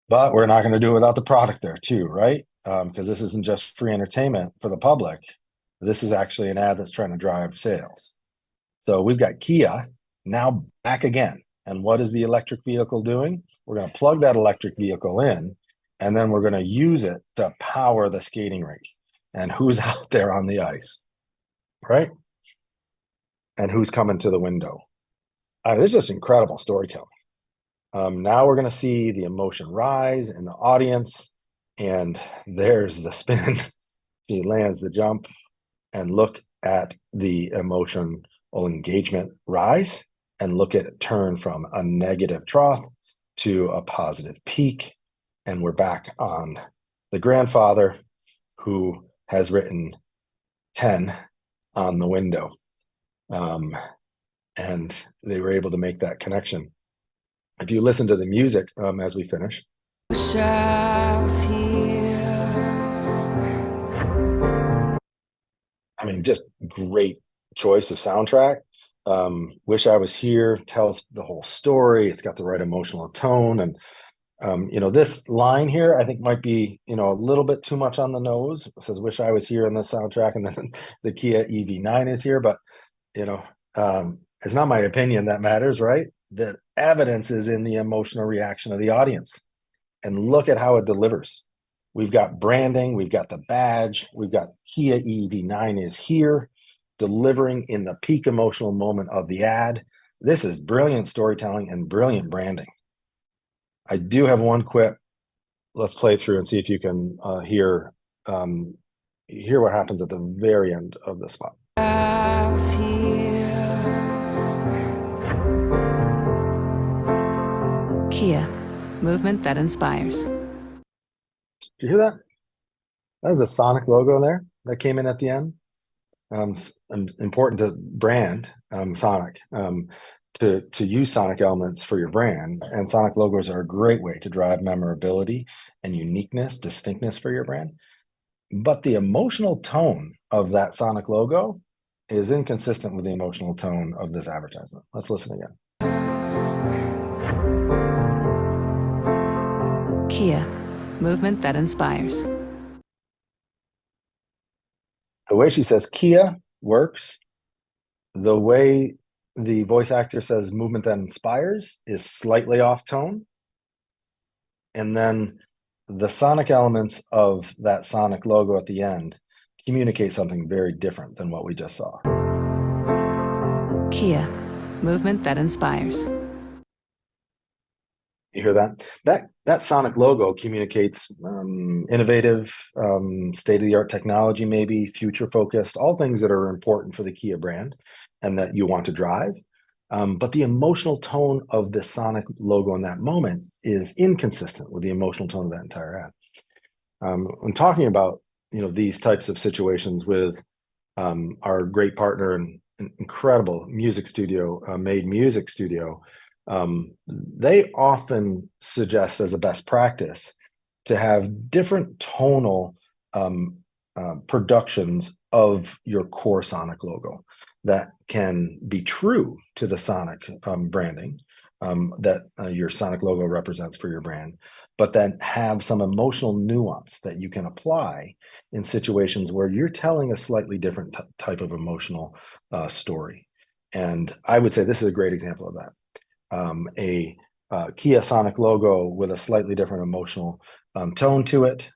But we're not going to do it without the product there too, right? Because this isn't just free entertainment for the public. This is actually an ad that's trying to drive sales. So we've got Kia now back again. And what is the electric vehicle doing? We're going to plug that electric vehicle in, and then we're going to use it to power the skating rink. And who's out there on the ice, right? And who's coming to the window? This is just incredible storytelling. Now we're going to see the emotion rise in the audience, and there's the spin. She lands the jump, and look at the emotional engagement rise, and look at it turn from a negative trough to a positive peak. And we're back on the grandfather who has written 10 on the window. And they were able to make that connection. If you listen to the music as we finish. Wish I was here. I mean, just great choice of soundtrack. Wish I Was Here tells the whole story. It's got the right emotional tone. And, this line here, I think might be, a little bit too much on the nose. It says, wish I was here in the soundtrack. And then the Kia EV9 is here. But, it's not my opinion that matters, right? The evidence is in the emotional reaction of the audience. And look at how it delivers. We've got branding, we've got the badge, we've got Kia EV9 is here, delivering in the peak emotional moment of the ad. This is brilliant storytelling and brilliant branding. I do have one quip. Let's play through and see if you can hear what happens at the very end of the spot. I was here. Kia, movement that inspires. Did you hear that? That was a Sonic logo there that came in at the end. Important to brand Sonic, to use Sonic elements for your brand. And Sonic logos are a great way to drive memorability and uniqueness, distinctness for your brand. But the emotional tone of that Sonic logo is inconsistent with the emotional tone of this advertisement. Let's listen again. Kia, movement that inspires. The way she says Kia works. The way the voice actor says movement that inspires is slightly off tone. And then the Sonic elements of that Sonic logo at the end communicate something very different than what we just saw. Kia, movement that inspires. You hear that? That Sonic logo communicates innovative, state-of-the-art technology, maybe future-focused, all things that are important for the Kia brand and that you want to drive. But the emotional tone of the Sonic logo in that moment is inconsistent with the emotional tone of that entire ad. I'm talking about these types of situations with our great partner and incredible music studio, Made Music Studio. They often suggest as a best practice to have different tonal productions of your core Sonic logo that can be true to the Sonic branding that your Sonic logo represents for your brand, but then have some emotional nuance that you can apply in situations where you're telling a slightly different type of emotional story. And I would say this is a great example of that. A Kia Sonic logo with a slightly different emotional tone to it,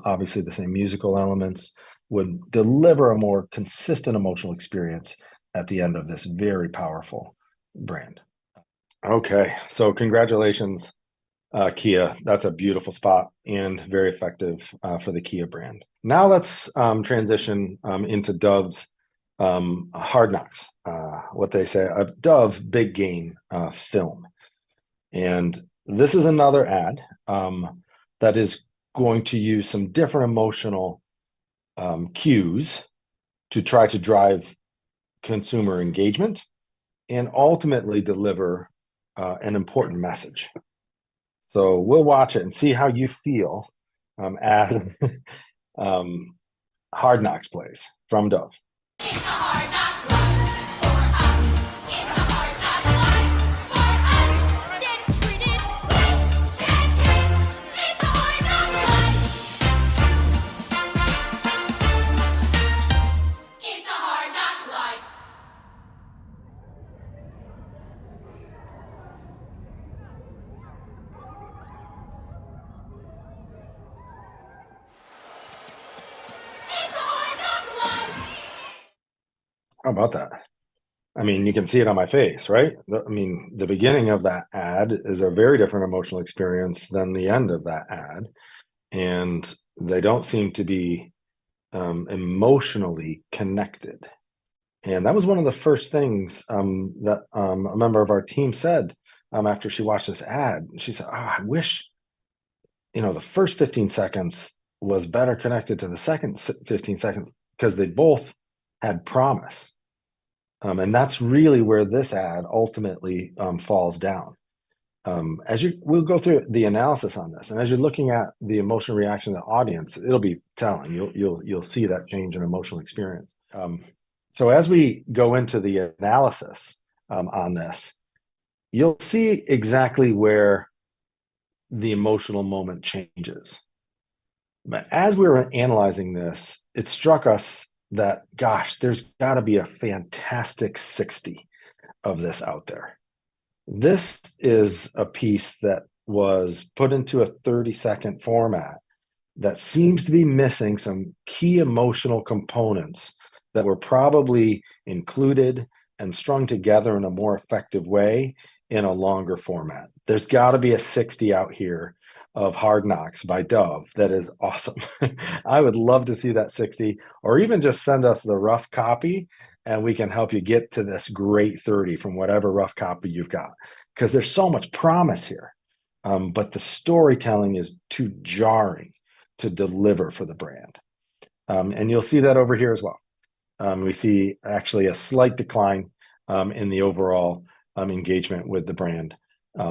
obviously the same musical elements, would deliver a more consistent emotional experience at the end of this very powerful brand. Okay, so congratulations, Kia. That's a beautiful spot and very effective for the Kia brand. Now let's transition into Dove's Hard Knocks, what they say, a Dove Big Game film. And this is another ad that is going to use some different emotional cues to try to drive consumer engagement and ultimately deliver an important message. So we'll watch it and see how you feel ad Hard Knocks plays from Dove. How about that? I mean, you can see it on my face, right? The beginning of that ad is a very different emotional experience than the end of that ad. And they don't seem to be emotionally connected. And that was one of the first things that a member of our team said after she watched this ad. She said, I wish, the first 15 seconds was better connected to the second 15 seconds because they both had promise. And that's really where this ad ultimately falls down. We'll go through the analysis on this, and as you're looking at the emotional reaction of the audience, it'll be telling. You'll see that change in emotional experience. So as we go into the analysis on this, you'll see exactly where the emotional moment changes. But as we were analyzing this, it struck us that, gosh, there's got to be a fantastic 60 of this out there. This is a piece that was put into a 30-second format that seems to be missing some key emotional components that were probably included and strung together in a more effective way in a longer format. There's got to be a 60 out here of Hard Knocks by Dove that is awesome. I would love to see that 60, or even just send us the rough copy and we can help you get to this great 30 from whatever rough copy you've got, because there's so much promise here. But the storytelling is too jarring to deliver for the brand. And you'll see that over here as well. We see actually a slight decline in the overall engagement with the brand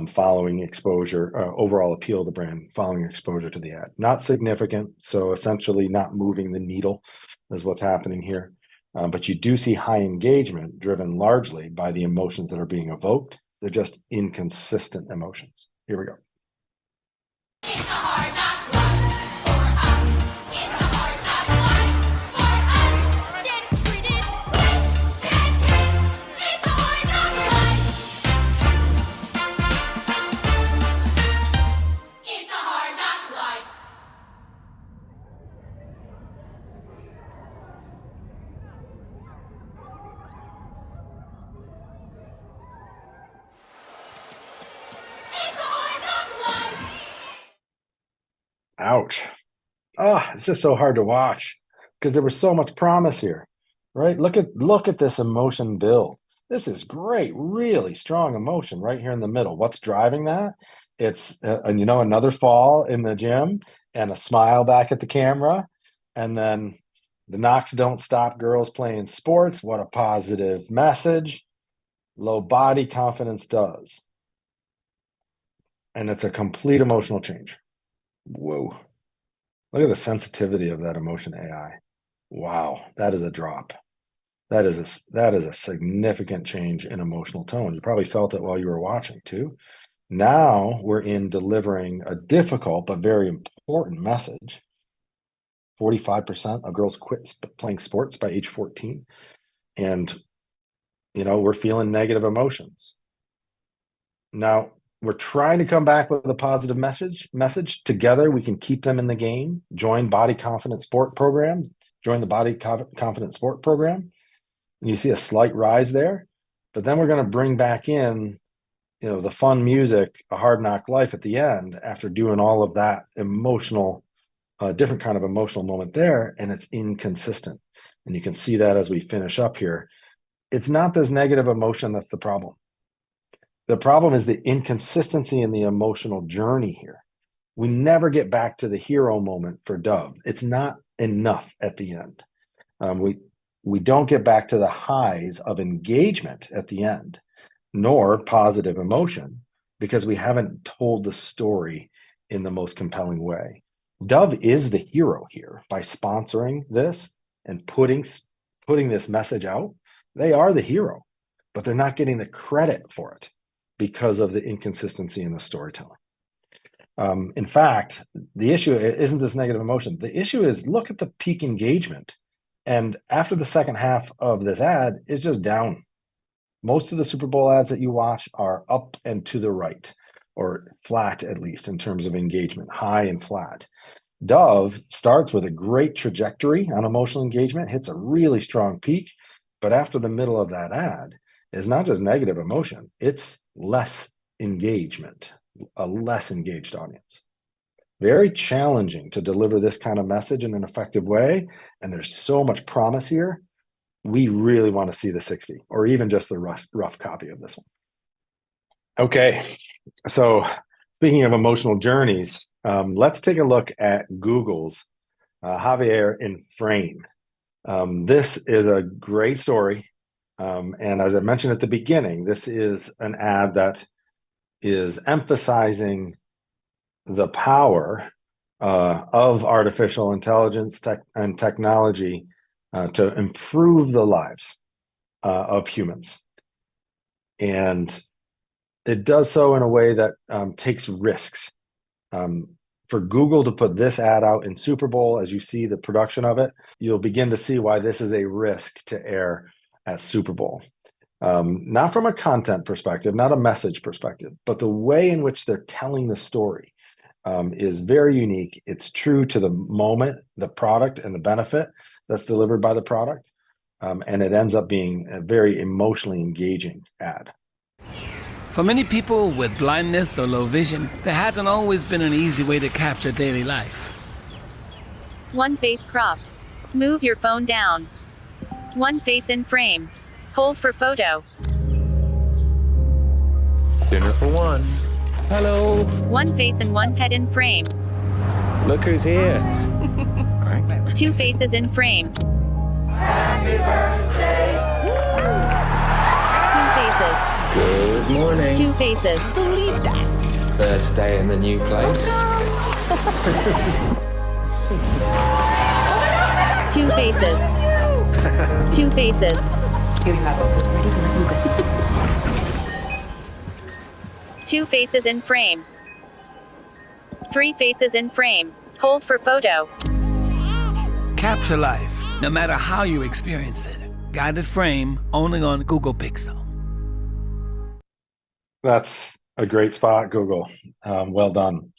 following exposure, overall appeal of the brand following exposure to the ad. Not significant, so essentially not moving the needle is what's happening here. But you do see high engagement driven largely by the emotions that are being evoked. They're just inconsistent emotions. Here we go. Ouch. It's just so hard to watch because there was so much promise here, right? Look at this emotion build. This is great, really strong emotion right here in the middle. What's driving that? It's another fall in the gym and a smile back at the camera, and then the knocks don't stop girls playing sports. What a positive message. Low body confidence does. And it's a complete emotional change. Whoa. Look at the sensitivity of that emotion AI. Wow, that is a drop. That is a significant change in emotional tone. You probably felt it while you were watching too. Now we're in delivering a difficult but very important message. 45% of girls quit playing sports by age 14. And, we're feeling negative emotions. Now, we're trying to come back with a positive message. Together, we can keep them in the game. Join Body Confident Sport Program. Join the Body Confident Sport Program. And you see a slight rise there. But then we're going to bring back in, the fun music, A Hard Knock Life at the end after doing all of that emotional, different kind of emotional moment there. And it's inconsistent. And you can see that as we finish up here. It's not this negative emotion that's the problem. The problem is the inconsistency in the emotional journey here. We never get back to the hero moment for Dove. It's not enough at the end. We don't get back to the highs of engagement at the end, nor positive emotion, because we haven't told the story in the most compelling way. Dove is the hero here by sponsoring this and putting this message out. They are the hero, but they're not getting the credit for it because of the inconsistency in the storytelling. In fact, the issue isn't this negative emotion. The issue is, look at the peak engagement. And after the second half of this ad is just down. Most of the Super Bowl ads that you watch are up and to the right, or flat at least in terms of engagement, high and flat. Dove starts with a great trajectory on emotional engagement, hits a really strong peak, but after the middle of that ad is not just negative emotion, it's less engagement, a less engaged audience. Very challenging to deliver this kind of message in an effective way, and there's so much promise here. We really want to see the 60 or even just the rough copy of this one. Okay, so speaking of emotional journeys, let's take a look at Google's Javier in Frame. This is a great story. And as I mentioned at the beginning, this is an ad that is emphasizing the power of artificial intelligence and technology to improve the lives of humans. And it does so in a way that takes risks. For Google to put this ad out in Super Bowl, as you see the production of it, you'll begin to see why this is a risk to air at Super Bowl. Not from a content perspective, not a message perspective, but the way in which they're telling the story is very unique. It's true to the moment, the product, and the benefit that's delivered by the product. And it ends up being a very emotionally engaging ad. For many people with blindness or low vision, there hasn't always been an easy way to capture daily life. One face cropped. Move your phone down. One face in frame. Hold for photo. Dinner for one. Hello. One face and one head in frame. Look who's here. Two faces in frame. Happy birthday. Two faces. Good morning. Two faces. Delete that. First day in the new place. Two faces. Two faces. Two faces in frame. Three faces in frame. Hold for photo. Capture life, no matter how you experience it. Guided frame, only on Google Pixel. That's a great spot, Google. Well done.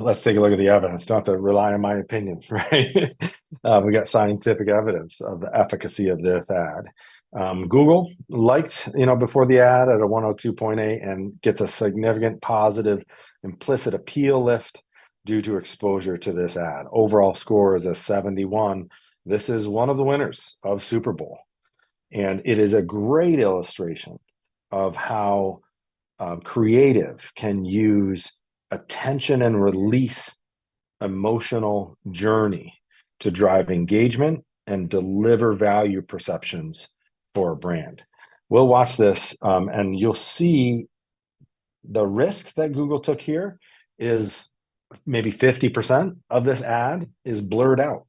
Let's take a look at the evidence. Don't have to rely on my opinion, right? We got scientific evidence of the efficacy of this ad. Google liked, before the ad at a 102.8 and gets a significant positive implicit appeal lift due to exposure to this ad. Overall score is a 71. This is one of the winners of Super Bowl. And it is a great illustration of how creative can use attention and release emotional journey to drive engagement and deliver value perceptions for a brand. We'll watch this and you'll see the risk that Google took here is maybe 50% of this ad is blurred out.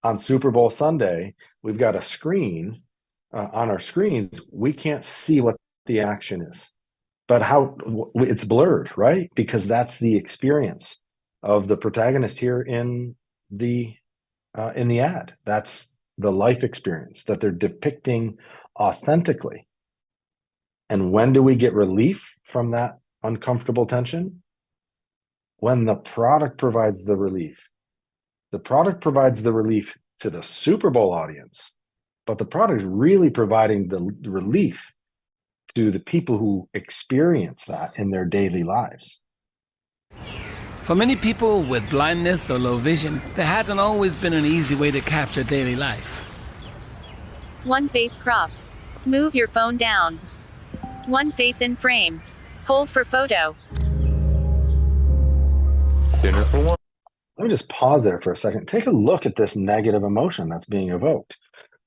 On Super Bowl Sunday, we've got a screen on our screens. We can't see what the action is, but how it's blurred, right? Because that's the experience of the protagonist here in the ad. That's the life experience that they're depicting authentically. And when do we get relief from that uncomfortable tension? When the product provides the relief. The product provides the relief to the Super Bowl audience, but the product is really providing the relief to the people who experience that in their daily lives. For many people with blindness or low vision, there hasn't always been an easy way to capture daily life. One face cropped. Move your phone down. One face in frame. Hold for photo. Dinner for one. Let me just pause there for a second. Take a look at this negative emotion that's being evoked.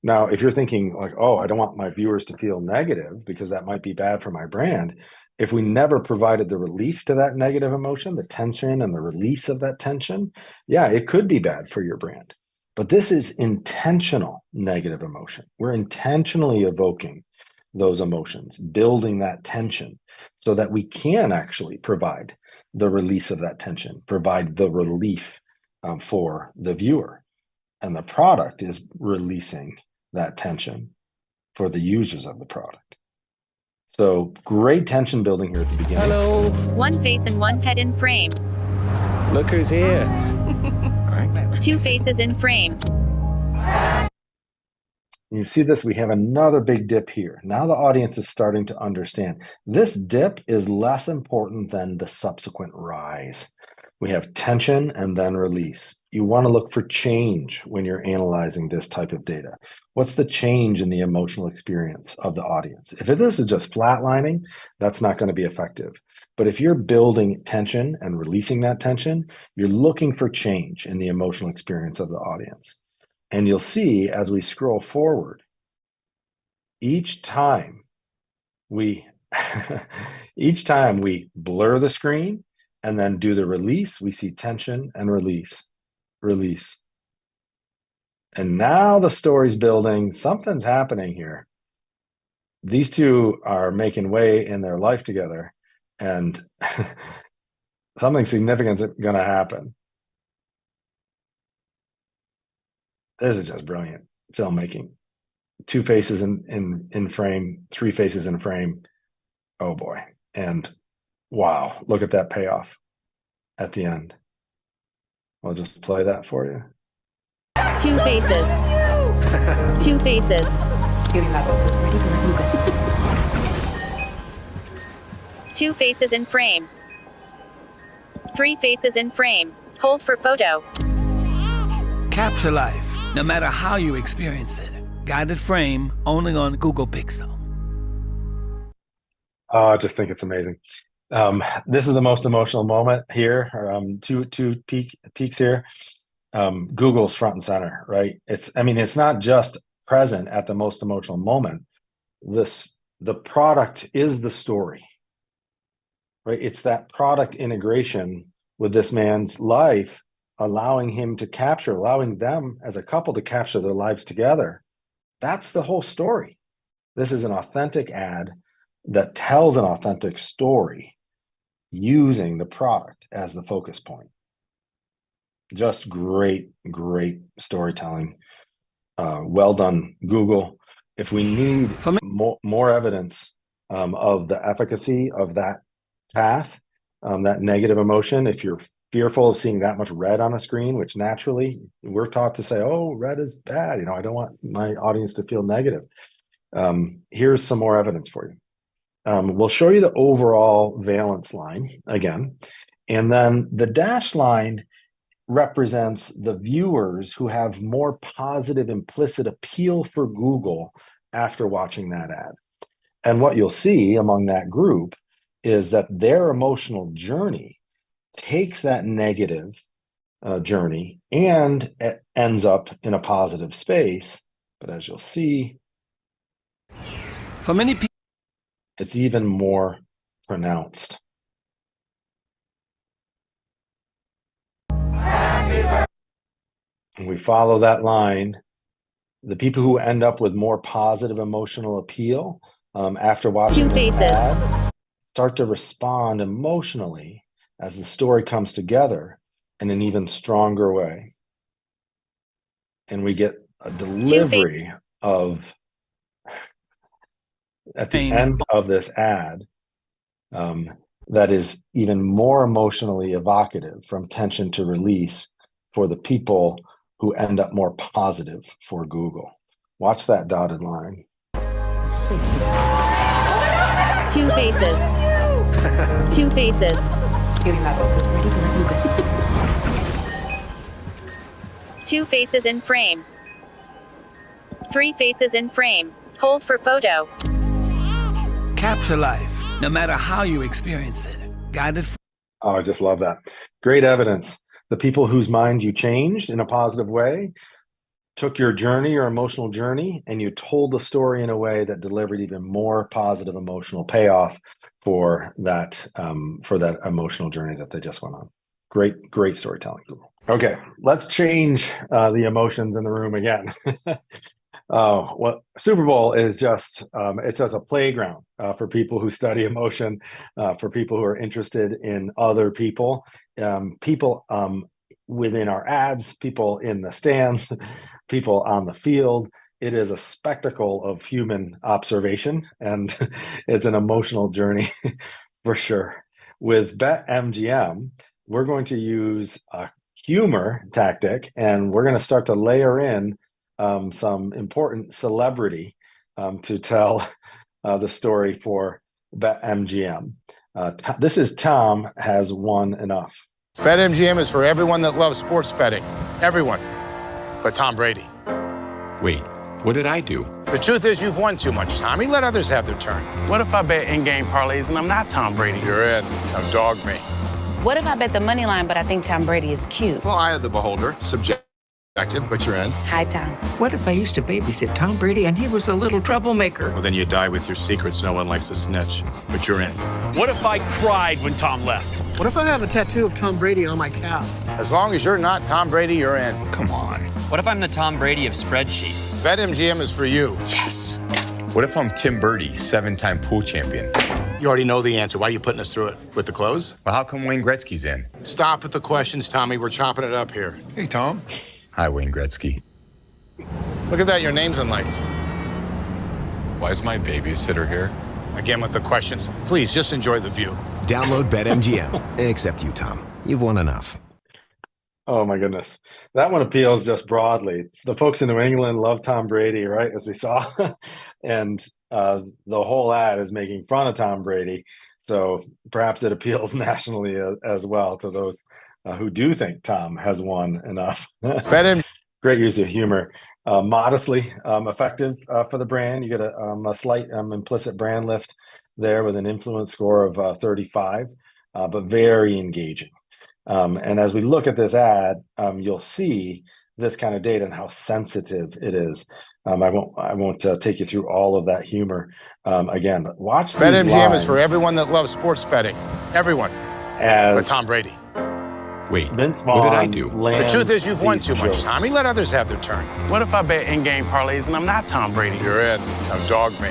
Now, if you're thinking like, oh, I don't want my viewers to feel negative because that might be bad for my brand, If we never provided the relief to that negative emotion, the tension and the release of that tension, yeah, it could be bad for your brand. But this is intentional negative emotion. We're intentionally evoking those emotions, building that tension so that we can actually provide the release of that tension, provide the relief for the viewer. And the product is releasing that tension for the users of the product. So great tension building here at the beginning. Hello. One face and one head in frame. Look who's here. Two faces in frame. You see this, we have another big dip here. Now the audience is starting to understand. This dip is less important than the subsequent rise. We have tension and then release. You want to look for change when you're analyzing this type of data. What's the change in the emotional experience of the audience? If this is just flatlining, that's not going to be effective. But if you're building tension and releasing that tension, you're looking for change in the emotional experience of the audience. And you'll see as we scroll forward, each time we blur the screen and then do the release, we see tension and release. And now the story's building, something's happening here. These two are making way in their life together, and something significant is going to happen. This is just brilliant filmmaking. Two faces in frame, three faces in frame. Oh boy. And wow, look at that payoff at the end. I'll just play that for you. Two faces. Two faces. Two faces in frame. Three faces in frame. Hold for photo. Capture life, no matter how you experience it. Guided frame only on Google Pixel. Oh, I just think it's amazing. This is the most emotional moment here. Two peaks here. Google's front and center, right? It's not just present at the most emotional moment. The product is the story, right? It's that product integration with this man's life, allowing them as a couple to capture their lives together. That's the whole story. This is an authentic ad that tells an authentic story using the product as the focus point. Just great storytelling. Well done, Google. If we need more evidence of the efficacy of that path, that negative emotion, if you're fearful of seeing that much red on a screen, which naturally we're taught to say, oh, red is bad. I don't want my audience to feel negative. Here's some more evidence for you. We'll show you the overall valence line again. And then the dashed line represents the viewers who have more positive implicit appeal for Google after watching that ad. And what you'll see among that group is that their emotional journey takes that negative journey and it ends up in a positive space. But as you'll see, for many people, it's even more pronounced. And we follow that line. The people who end up with more positive emotional appeal after watching this ad start to respond emotionally as the story comes together in an even stronger way. And we get a delivery of, at the end of this ad, that is even more emotionally evocative, from tension to release, for the people who end up more positive for Google. Watch that dotted line. Two faces. Two faces. Two faces in frame. Three faces in frame. Hold for photo. Capture life, no matter how you experience it. Guided. Oh, I just love that. Great evidence. The people whose mind you changed in a positive way took your journey, your emotional journey, and you told the story in a way that delivered even more positive emotional payoff for that emotional journey that they just went on. Great storytelling. Okay, let's change the emotions in the room again. Well, Super Bowl is just it's just a playground for people who study emotion, for people who are interested in other people, people within our ads, people in the stands, people on the field. It is a spectacle of human observation, and it's an emotional journey for sure. With BetMGM, we're going to use a humor tactic, and we're going to start to layer in some important celebrity to tell the story for BetMGM. This is Tom Has Won Enough. BetMGM is for everyone that loves sports betting. Everyone. But Tom Brady. Wait, what did I do? The truth is you've won too much, Tommy. Let others have their turn. What if I bet in-game parlays and I'm not Tom Brady? You're in. Now dog me. What if I bet the money line, but I think Tom Brady is cute? Well, eye of the beholder. Subjective, but you're in. Hi, Tom. What if I used to babysit Tom Brady and he was a little troublemaker? Well, then you die with your secrets. No one likes a snitch, but you're in. What if I cried when Tom left? What if I have a tattoo of Tom Brady on my calf? As long as you're not Tom Brady, you're in. Come on. What if I'm the Tom Brady of spreadsheets? BetMGM is for you. Yes. What if I'm Tim Birdie, 7-time pool champion? You already know the answer. Why are you putting us through it? With the clothes? Well, how come Wayne Gretzky's in? Stop with the questions, Tommy. We're chopping it up here. Hey, Tom. Hi, Wayne Gretzky. Look at that. Your name's on lights. Why is my babysitter here? Again with the questions. Please, just enjoy the view. Download BetMGM. Except you, Tom. You've won enough. Oh my goodness. That one appeals just broadly. The folks in New England love Tom Brady, right? As we saw. And the whole ad is making fun of Tom Brady. So perhaps it appeals nationally as well to those who do think Tom has won enough. Great use of humor. Modestly effective for the brand. You get a slight implicit brand lift there with an influence score of 35, but very engaging. And as we look at this ad, you'll see this kind of data and how sensitive it is. I won't take you through all of that humor again, but watch these lines. BetMGM is for everyone that loves sports betting. Everyone. But Tom Brady. Wait, Vince what did I Vaughn do? The truth is you've won too much, jokes. Tommy. Let others have their turn. What if I bet in-game parlays and I'm not Tom Brady? You're in. Now dog me.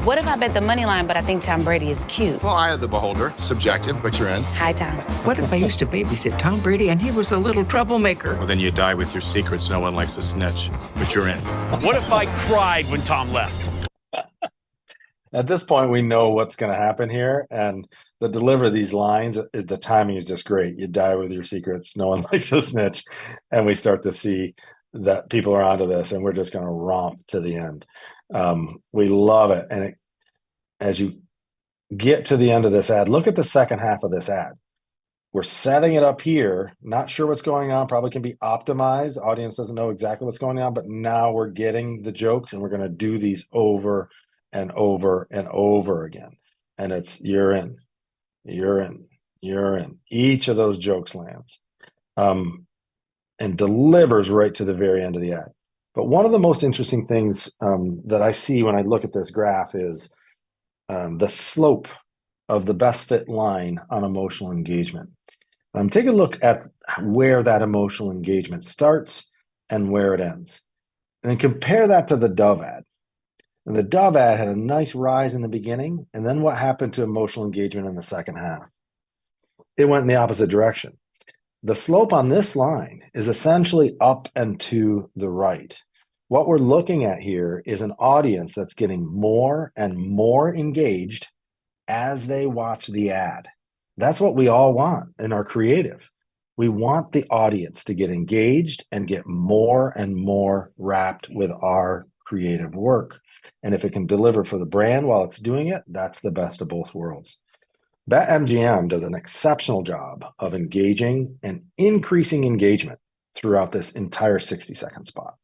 What if I bet the money line, but I think Tom Brady is cute? Well, eye of the beholder. Subjective, but you're in. Hi, Tom. What if I used to babysit Tom Brady and he was a little troublemaker? Well, then you die with your secrets. No one likes a snitch, but you're in. What if I cried when Tom left? At this point, we know what's going to happen here, and the deliver of these lines is the timing is just great. You die with your secrets. No one likes a snitch, and we start to see that people are onto this, and we're just going to romp to the end. We love it, and as you get to the end of this ad, look at the second half of this ad. We're setting it up here. Not sure what's going on. Probably can be optimized. The audience doesn't know exactly what's going on, but now we're getting the jokes, and we're going to do these over and over and over again. And it's you're in. Each of those jokes lands and delivers right to the very end of the ad. But one of the most interesting things that I see when I look at this graph is the slope of the best fit line on emotional engagement. Take a look at where that emotional engagement starts and where it ends. And then compare that to the Dove ad. And the Dove ad had a nice rise in the beginning, and then what happened to emotional engagement in the second half? It went in the opposite direction. The slope on this line is essentially up and to the right. What we're looking at here is an audience that's getting more and more engaged as they watch the ad. That's what we all want in our creative. We want the audience to get engaged and get more and more wrapped with our creative work. And if it can deliver for the brand while it's doing it, that's the best of both worlds. BetMGM does an exceptional job of engaging and increasing engagement throughout this entire 60-second spot.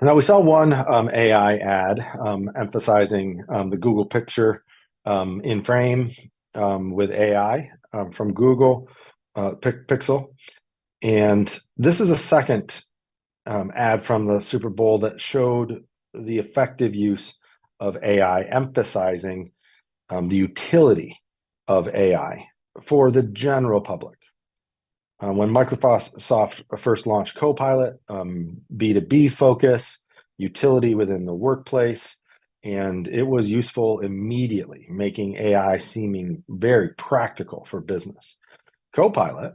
Now, we saw one AI ad emphasizing the Google picture in frame with AI from Google Pixel. And this is a second ad from the Super Bowl that showed the effective use of AI, emphasizing the utility of AI for the general public. When Microsoft first launched Copilot, B2B focus, utility within the workplace, and it was useful immediately, making AI seeming very practical for business. Copilot,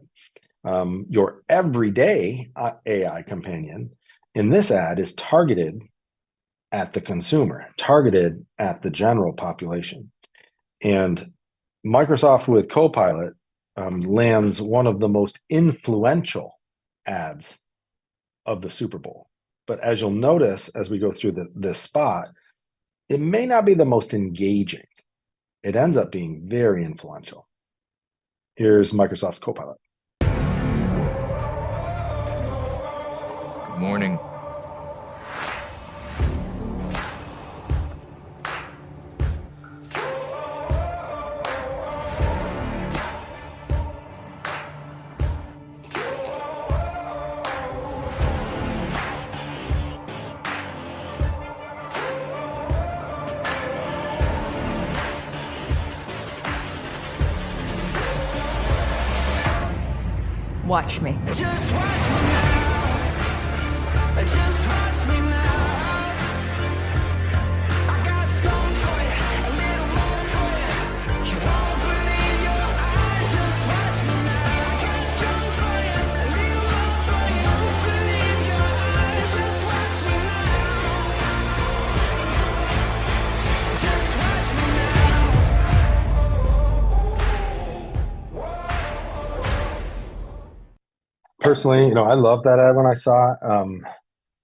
your everyday AI companion, in this ad is targeted at the consumer, targeted at the general population. And Microsoft with Copilot lands one of the most influential ads of the Super Bowl. But as you'll notice as we go through this spot, it may not be the most engaging. It ends up being very influential. Here's Microsoft's Copilot. Good morning. Watch me. Just watch me now. Just watch me now. I got something for you, a little more for you. You won't believe your eyes. Just watch me now. I got something for you, a little more for you. You won't believe your eyes. Just watch me now. Just watch me now. Personally, I love that ad when I saw it.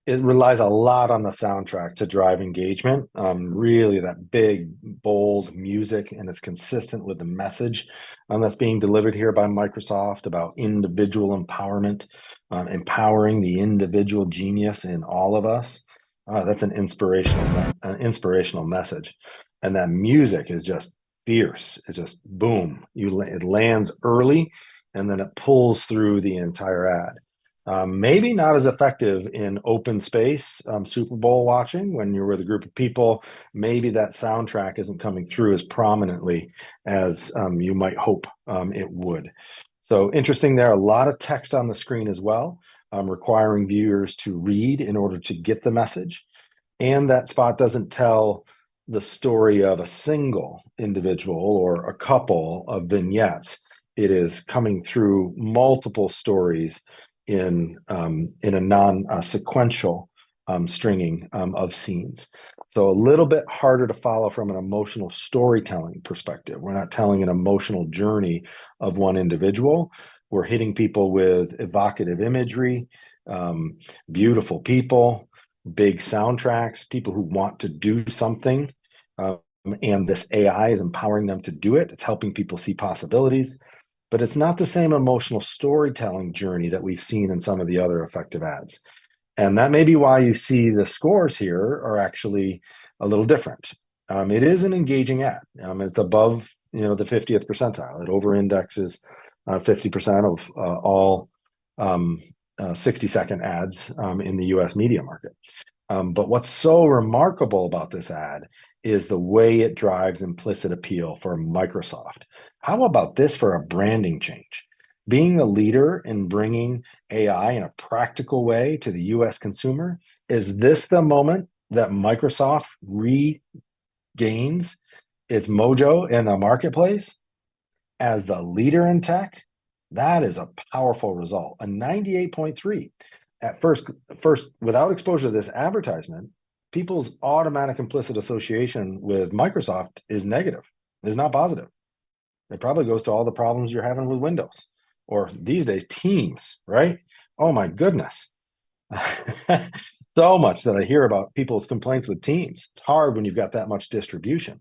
It relies a lot on the soundtrack to drive engagement. Really, that big, bold music, and it's consistent with the message that's being delivered here by Microsoft about individual empowerment, empowering the individual genius in all of us. That's an inspirational message, and that music is just fierce. It's just boom. It lands early, and then it pulls through the entire ad. Maybe not as effective in open space Super Bowl watching when you're with a group of people. Maybe that soundtrack isn't coming through as prominently as you might hope it would. So interesting there. A lot of text on the screen as well, requiring viewers to read in order to get the message. And that spot doesn't tell the story of a single individual or a couple of vignettes. It is coming through multiple stories in a non-sequential stringing of scenes. So a little bit harder to follow from an emotional storytelling perspective. We're not telling an emotional journey of one individual. We're hitting people with evocative imagery, beautiful people, big soundtracks, people who want to do something. And this AI is empowering them to do it. It's helping people see possibilities. But it's not the same emotional storytelling journey that we've seen in some of the other effective ads. And that may be why you see the scores here are actually a little different. It is an engaging ad. It's above the 50th percentile. It over-indexes 50% of all 60-second ads in the US media market. But what's so remarkable about this ad is the way it drives implicit appeal for Microsoft. How about this for a branding change? Being the leader in bringing AI in a practical way to the US consumer, is this the moment that Microsoft regains its mojo in the marketplace as the leader in tech? That is a powerful result, a 98.3. At first, without exposure to this advertisement, people's automatic implicit association with Microsoft is negative, is not positive. It probably goes to all the problems you're having with Windows, or these days, Teams, right? Oh my goodness. So much that I hear about people's complaints with Teams. It's hard when you've got that much distribution.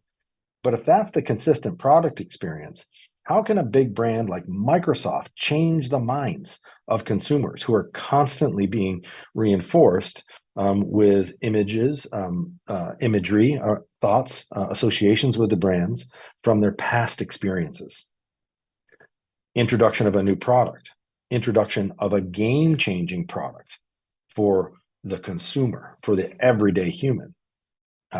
But if that's the consistent product experience, how can a big brand like Microsoft change the minds of consumers who are constantly being reinforced with images, imagery, thoughts, associations with the brands from their past experiences? Introduction of a new product, introduction of a game-changing product, for the consumer, for the everyday human,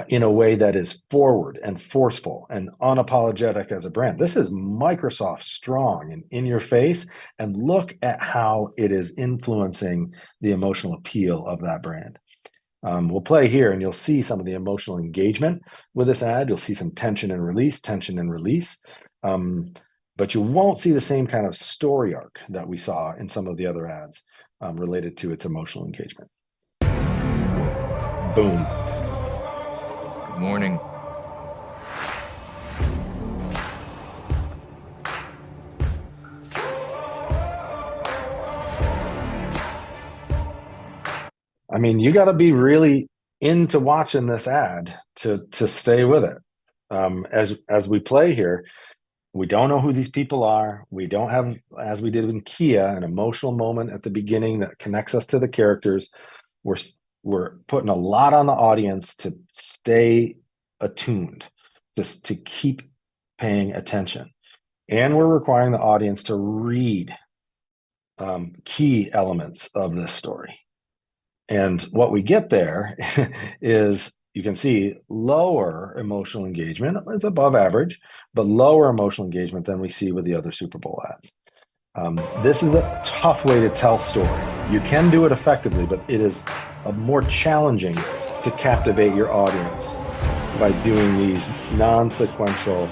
in a way that is forward and forceful and unapologetic as a brand. This is Microsoft strong and in your face, and look at how it is influencing the emotional appeal of that brand. We'll play here and you'll see some of the emotional engagement with this ad. You'll see some tension and release. But you won't see the same kind of story arc that we saw in some of the other ads related to its emotional engagement. Boom. Good morning. I mean, you got to be really into watching this ad to stay with it. As we play here, we don't know who these people are. We don't have, as we did in Kia, an emotional moment at the beginning that connects us to the characters. We're putting a lot on the audience to stay attuned, just to keep paying attention. And we're requiring the audience to read key elements of this story. And what we get there is, you can see lower emotional engagement. It's above average, but lower emotional engagement than we see with the other Super Bowl ads. This is a tough way to tell story. You can do it effectively, but it is more challenging to captivate your audience by doing these non-sequential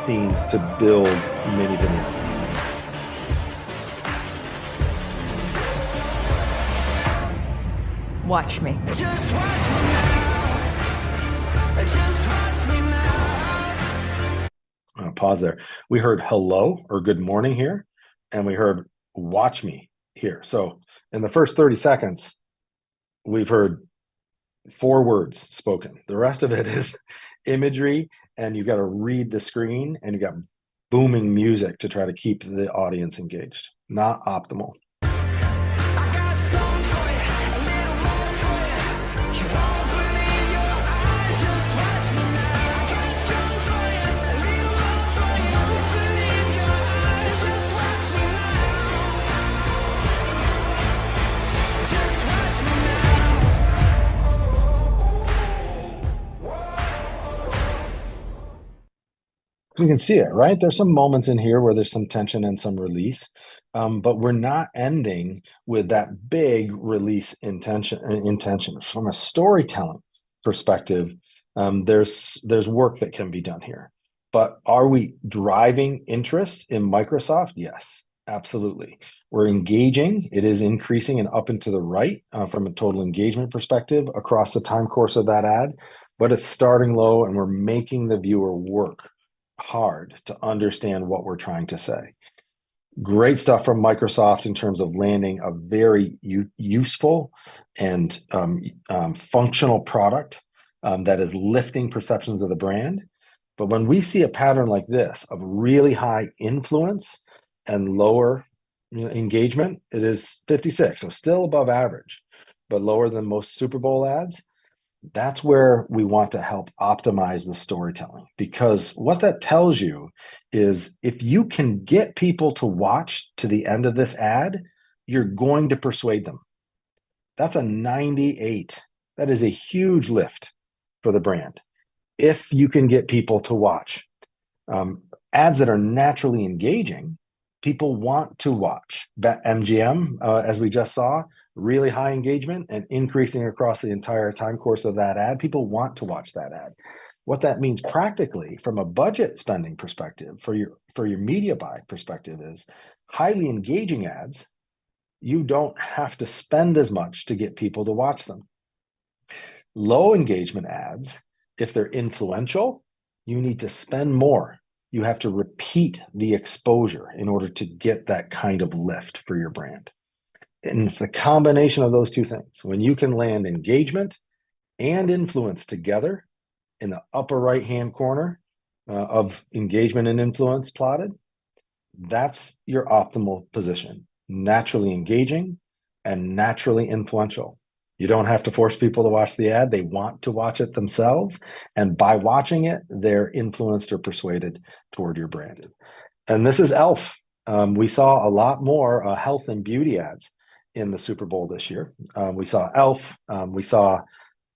scenes to build mini vignettes. Watch me. Just watch me now. Just watch me now. I'll pause there. We heard hello or good morning here, and we heard watch me here. So in the first 30 seconds, we've heard 4 words spoken. The rest of it is imagery, and you've got to read the screen, and you've got booming music to try to keep the audience engaged. Not optimal. You can see it, right? There's some moments in here where there's some tension and some release, but we're not ending with that big release intention. From a storytelling perspective, there's work that can be done here. But are we driving interest in Microsoft? Yes, absolutely. We're engaging. It is increasing and up and to the right from a total engagement perspective across the time course of that ad, but it's starting low, and we're making the viewer work hard to understand what we're trying to say. Great stuff from Microsoft in terms of landing a very useful and functional product that is lifting perceptions of the brand. But when we see a pattern like this of really high influence and lower engagement, it is 56, so still above average, but lower than most Super Bowl ads. That's where we want to help optimize the storytelling, because what that tells you is if you can get people to watch to the end of this ad, you're going to persuade them. That's a 98. That is a huge lift for the brand. If you can get people to watch ads that are naturally engaging, people want to watch. BetMGM, as we just saw, really high engagement and increasing across the entire time course of that ad. People want to watch that ad. What that means practically from a budget spending perspective for your media buy perspective is highly engaging ads. You don't have to spend as much to get people to watch them. Low engagement ads, if they're influential, you need to spend more. You have to repeat the exposure in order to get that kind of lift for your brand. And it's the combination of those two things. When you can land engagement and influence together in the upper right-hand corner of engagement and influence plotted, that's your optimal position. Naturally engaging and naturally influential. You don't have to force people to watch the ad. They want to watch it themselves. And by watching it, they're influenced or persuaded toward your brand. And this is e.l.f. We saw a lot more health and beauty ads in the Super Bowl this year. We saw Elf. We saw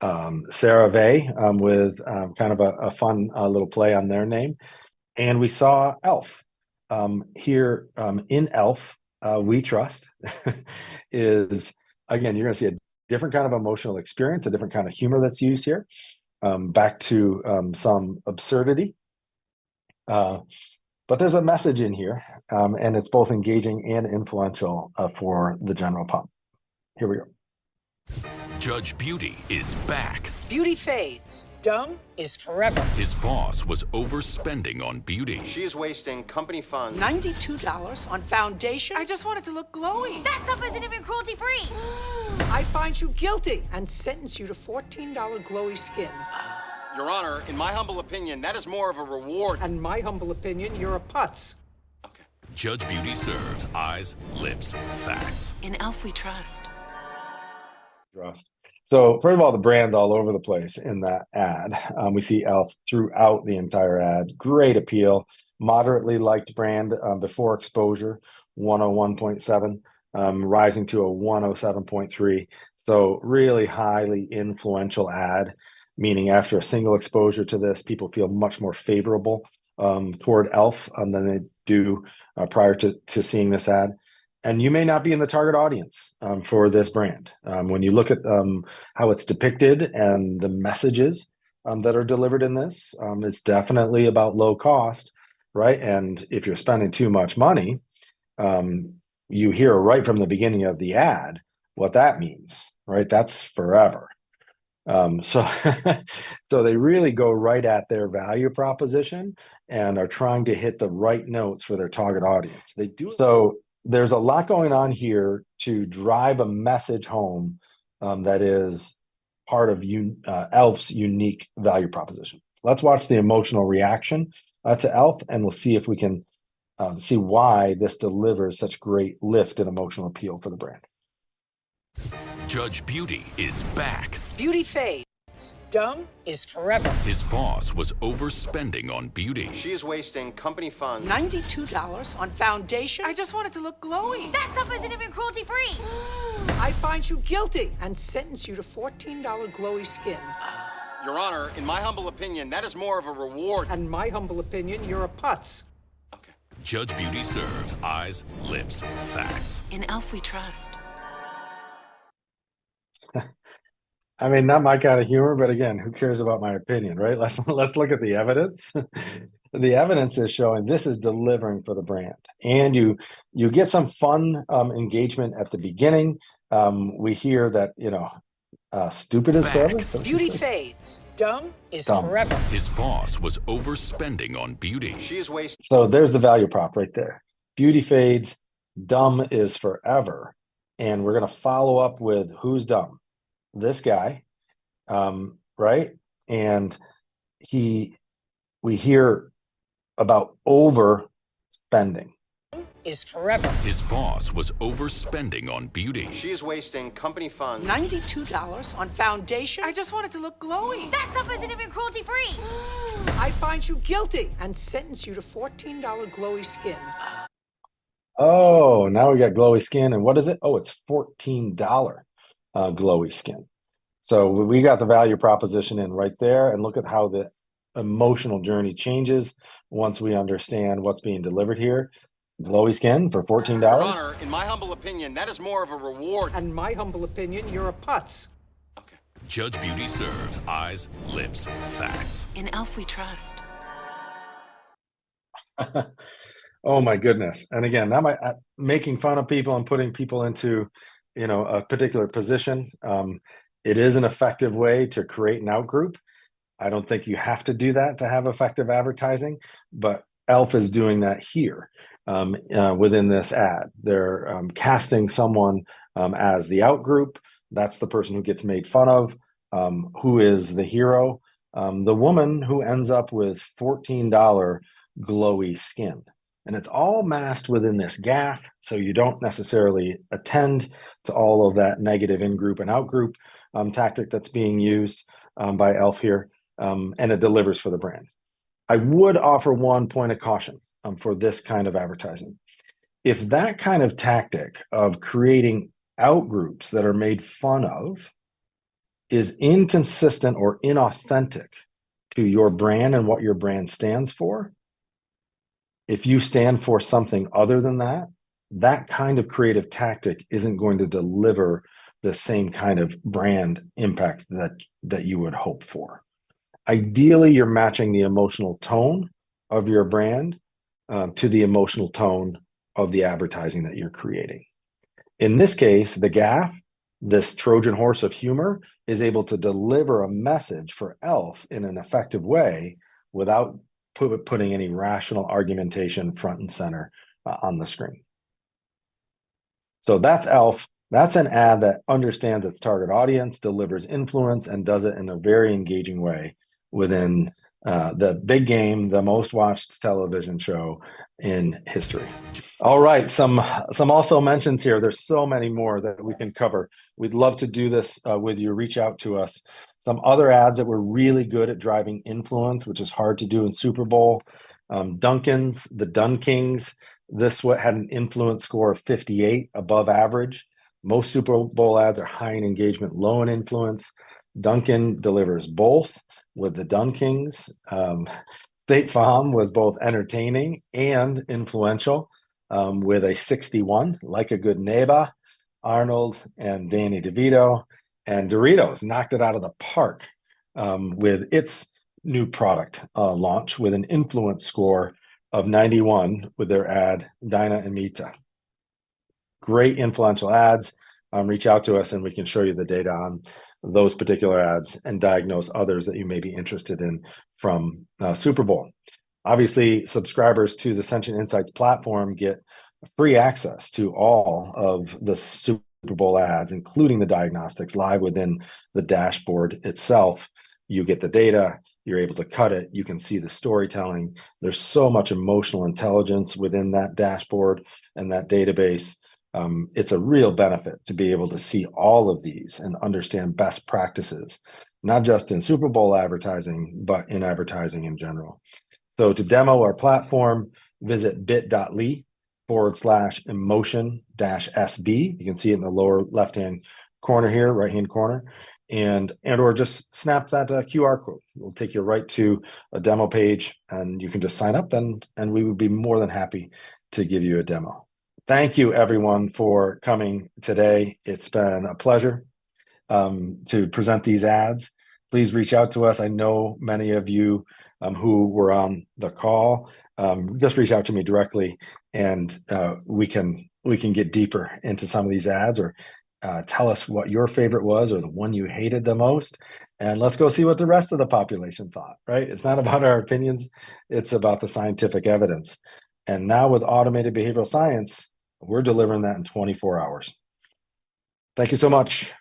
CeraVe with kind of a fun little play on their name. And we saw Elf. Here in Elf, We Trust is, again, you're going to see a different kind of emotional experience, a different kind of humor that's used here, back to some absurdity. But there's a message in here, and it's both engaging and influential for the general pub. Here we go. Judge Beauty is back. Beauty fades. Dumb is forever. His boss was overspending on beauty. She is wasting company funds. $92 on foundation. I just want it to look glowy. That stuff isn't even cruelty-free. I find you guilty and sentence you to $14 glowy skin. Your Honor, in my humble opinion, that is more of a reward. In my humble opinion, you're a putz. Judge Beauty serves eyes, lips, facts. In Elf we trust. So first of all, the brand's all over the place in that ad. We see Elf throughout the entire ad. Great appeal, moderately liked brand before exposure, 101.7, rising to a 107.3. So really highly influential ad, meaning after a single exposure to this, people feel much more favorable toward Elf than they do prior to seeing this ad. And you may not be in the target audience for this brand. When you look at how it's depicted and the messages that are delivered in this, it's definitely about low cost, right? And if you're spending too much money, you hear right from the beginning of the ad what that means, right? That's forever. So they really go right at their value proposition and are trying to hit the right notes for their target audience. They do so. There's a lot going on here to drive a message home that is part of Elf's unique value proposition. Let's watch the emotional reaction to Elf, and we'll see if we can see why this delivers such great lift and emotional appeal for the brand. Judge Beauty is back. Beauty fades. Dumb is forever. His boss was overspending on beauty. She is wasting company funds. $92 on foundation. I just want it to look glowy. That stuff isn't even cruelty-free. I find you guilty and sentence you to $14 glowy skin. Your Honor, in my humble opinion, that is more of a reward. In my humble opinion, you're a putz. Judge Beauty serves eyes, lips, facts. In Elf we trust. I mean, not my kind of humor, but again, who cares about my opinion, right? Let's look at the evidence. The evidence is showing this is delivering for the brand, and you get some fun engagement at the beginning. We hear that stupid is forever. So beauty fades. Dumb is forever. His boss was overspending on beauty. She is wasting. So there's the value prop right there. Beauty fades. Dumb is forever, and we're gonna follow up with who's dumb. This guy, right? And we hear about overspending. Is forever. His boss was overspending on beauty. She is wasting company funds. $92 on foundation. I just want it to look glowy. That stuff isn't even cruelty-free. I find you guilty and sentence you to $14 glowy skin. Oh, now we got glowy skin, and what is it? Oh, it's $14 glowy skin. So we got the value proposition in right there, and look at how the emotional journey changes once we understand what's being delivered here. Glowy skin for $14. Your Honor, in my humble opinion, that is more of a reward. In my humble opinion, you're a putz. Judge Beauty serves eyes, lips, facts. In Elf we trust. Oh my goodness. And again, not making fun of people and putting people into a particular position. It is an effective way to create an outgroup. I don't think you have to do that to have effective advertising, but Elf is doing that here within this ad. They're casting someone as the outgroup. That's the person who gets made fun of. Who is the hero? The woman who ends up with $14 glowy skin. And it's all masked within this gap, so you don't necessarily attend to all of that negative in-group and out-group tactic that's being used by Elf here, and it delivers for the brand. I would offer one point of caution for this kind of advertising. If that kind of tactic of creating outgroups that are made fun of is inconsistent or inauthentic to your brand and what your brand stands for, if you stand for something other than that, that kind of creative tactic isn't going to deliver the same kind of brand impact that you would hope for. Ideally, you're matching the emotional tone of your brand to the emotional tone of the advertising that you're creating. In this case, the GAF, this Trojan horse of humor, is able to deliver a message for Elf in an effective way without putting any rational argumentation front and center on the screen. So that's Elf. That's an ad that understands its target audience, delivers influence, and does it in a very engaging way within the big game, the most watched television show in history. All right, some also mentions here. There's so many more that we can cover. We'd love to do this with you. Reach out to us. Some other ads that were really good at driving influence, which is hard to do in Super Bowl. Dunkin's, the Dun Kings. This had an influence score of 58, above average. Most Super Bowl ads are high in engagement, low in influence. Dunkin' delivers both with the Dun Kings. State Farm was both entertaining and influential with a 61, Like a Good Neighbor. Arnold and Danny DeVito. And Doritos knocked it out of the park with its new product launch with an influence score of 91 with their ad, Dinah and Mita. Great influential ads. Reach out to us and we can show you the data on those particular ads and diagnose others that you may be interested in from Super Bowl. Obviously, subscribers to the Sentient Insights platform get free access to all of the Super Bowl ads, including the diagnostics, live within the dashboard itself. You get the data, you're able to cut it, you can see the storytelling. There's so much emotional intelligence within that dashboard and that database. It's a real benefit to be able to see all of these and understand best practices, not just in Super Bowl advertising, but in advertising in general. So to demo our platform, visit bit.ly/emotion-SB. You can see it in the lower left-hand corner here, right-hand corner, and or just snap that QR code. It'll take you right to a demo page, and you can just sign up, and we would be more than happy to give you a demo. Thank you, everyone, for coming today. It's been a pleasure to present these ads. Please reach out to us. I know many of you who were on the call. Just reach out to me directly, and we can get deeper into some of these ads, or tell us what your favorite was, or the one you hated the most, and let's go see what the rest of the population thought. Right? It's not about our opinions; it's about the scientific evidence. And now with automated behavioral science, we're delivering that in 24 hours. Thank you so much.